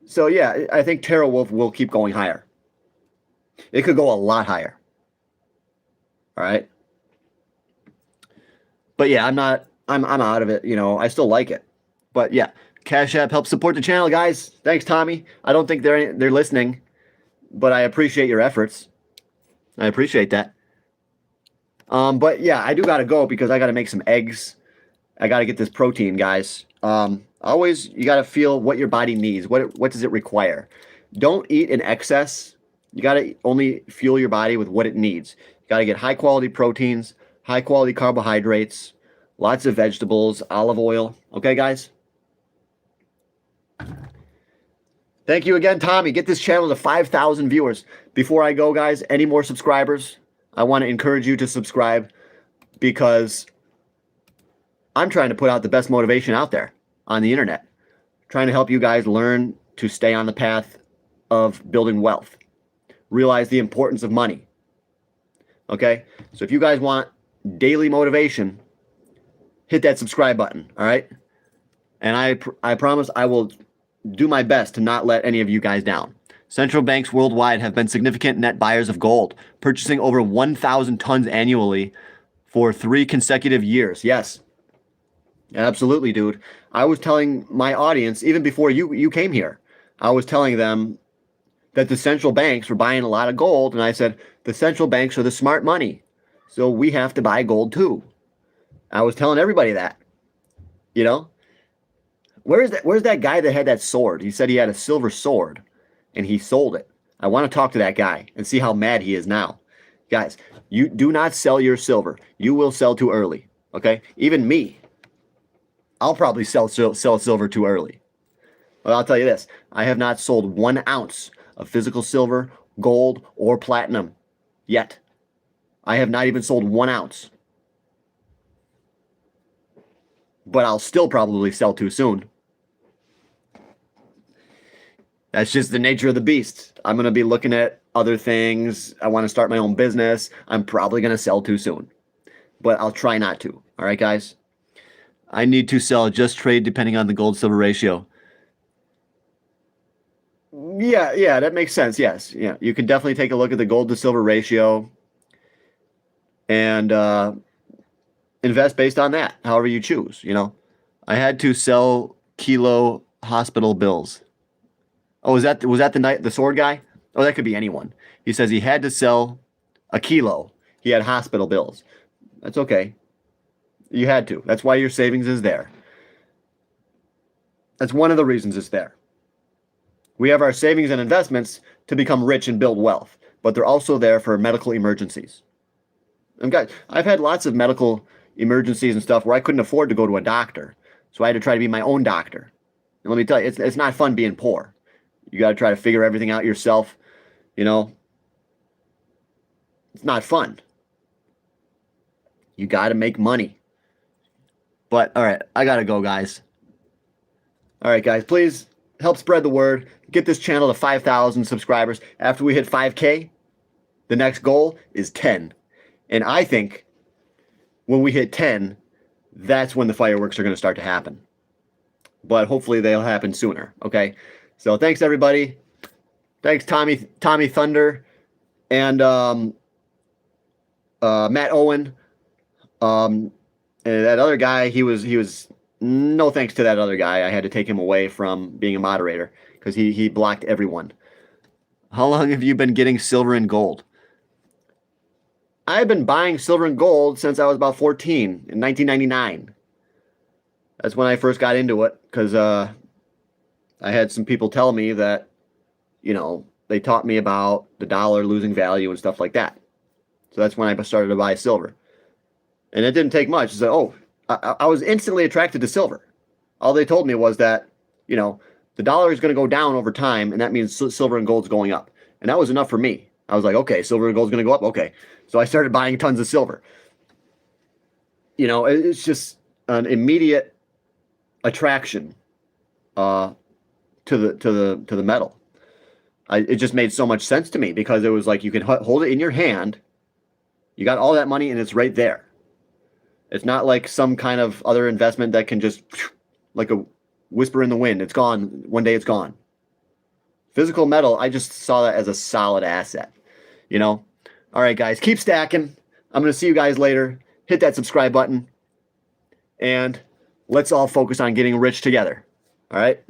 So yeah, I think TeraWolf will keep going higher. It could go a lot higher. All right. But yeah, I'm out of it. I still like it. But yeah, Cash App helps support the channel, guys. Thanks, Tommy. I don't think they're listening, but I appreciate your efforts. I appreciate that. But yeah, I do gotta go because I gotta make some eggs. I gotta get this protein, guys. Always you gotta feel what your body needs. What does it require? Don't eat in excess. You gotta only fuel your body with what it needs. You gotta get high quality proteins, high quality carbohydrates, lots of vegetables, olive oil. Okay, guys? Thank you again, Tommy. Get this channel to 5,000 viewers. Before I go, guys, any more subscribers? I want to encourage you to subscribe because I'm trying to put out the best motivation out there on the internet. Trying to help you guys learn to stay on the path of building wealth. Realize the importance of money. Okay? So if you guys want daily motivation, hit that subscribe button, all right? And I promise I will do my best to not let any of you guys down. Central banks worldwide have been significant net buyers of gold, purchasing over 1,000 tons annually for 3 consecutive years. Yes, absolutely, dude. I was telling my audience, even before you came here, I was telling them that the central banks were buying a lot of gold, and I said, the central banks are the smart money, so we have to buy gold too. I was telling everybody that, you know? Where's that guy that had that sword? He said he had a silver sword and he sold it. I want to talk to that guy and see how mad he is now. Guys, you do not sell your silver. You will sell too early. Okay? Even me. I'll probably sell silver too early. But I'll tell you this. I have not sold 1 ounce of physical silver, gold, or platinum yet. I have not even sold 1 ounce. But I'll still probably sell too soon. That's just the nature of the beast. I'm going to be looking at other things. I want to start my own business. I'm probably going to sell too soon. But I'll try not to. All right, guys? I need to sell, just trade depending on the gold-silver ratio. Yeah, that makes sense. Yes. Yeah, you can definitely take a look at the gold-to-silver ratio and invest based on that, however you choose, I had to sell kilo hospital bills. Oh, was that the sword guy? Oh, that could be anyone. He says he had to sell a kilo. He had hospital bills. That's okay. You had to. That's why your savings is there. That's one of the reasons it's there. We have our savings and investments to become rich and build wealth, but they're also there for medical emergencies. And guys, I've had lots of medical emergencies and stuff where I couldn't afford to go to a doctor. So I had to try to be my own doctor. And let me tell you, it's not fun being poor. You got to try to figure everything out yourself. It's not fun. You got to make money. But, all right, I got to go, guys. All right, guys, please help spread the word. Get this channel to 5,000 subscribers. After we hit 5K, the next goal is 10. And I think when we hit 10, that's when the fireworks are going to start to happen. But hopefully they'll happen sooner, okay? So thanks, everybody. Thanks, Tommy Thunder, and Matt Owen. And that other guy, he was no thanks to that other guy. I had to take him away from being a moderator because he blocked everyone. How long have you been getting silver and gold? I've been buying silver and gold since I was about 14 in 1999. That's when I first got into it because I had some people tell me that, they taught me about the dollar losing value and stuff like that. So that's when I started to buy silver. And it didn't take much. So, I was instantly attracted to silver. All they told me was that, the dollar is going to go down over time, and that means silver and gold's going up. And that was enough for me. I was like, okay, silver and gold's going to go up. Okay. So I started buying tons of silver. It's just an immediate attraction to the metal. It just made so much sense to me because it was like you can hold it in your hand. You got all that money and it's right there. It's not like some kind of other investment that can just, like a whisper in the wind, it's gone. One day it's gone. Physical metal, I just saw that as a solid asset, you know? All right, guys, keep stacking. I'm going to see you guys later. Hit that subscribe button, and let's all focus on getting rich together. All right?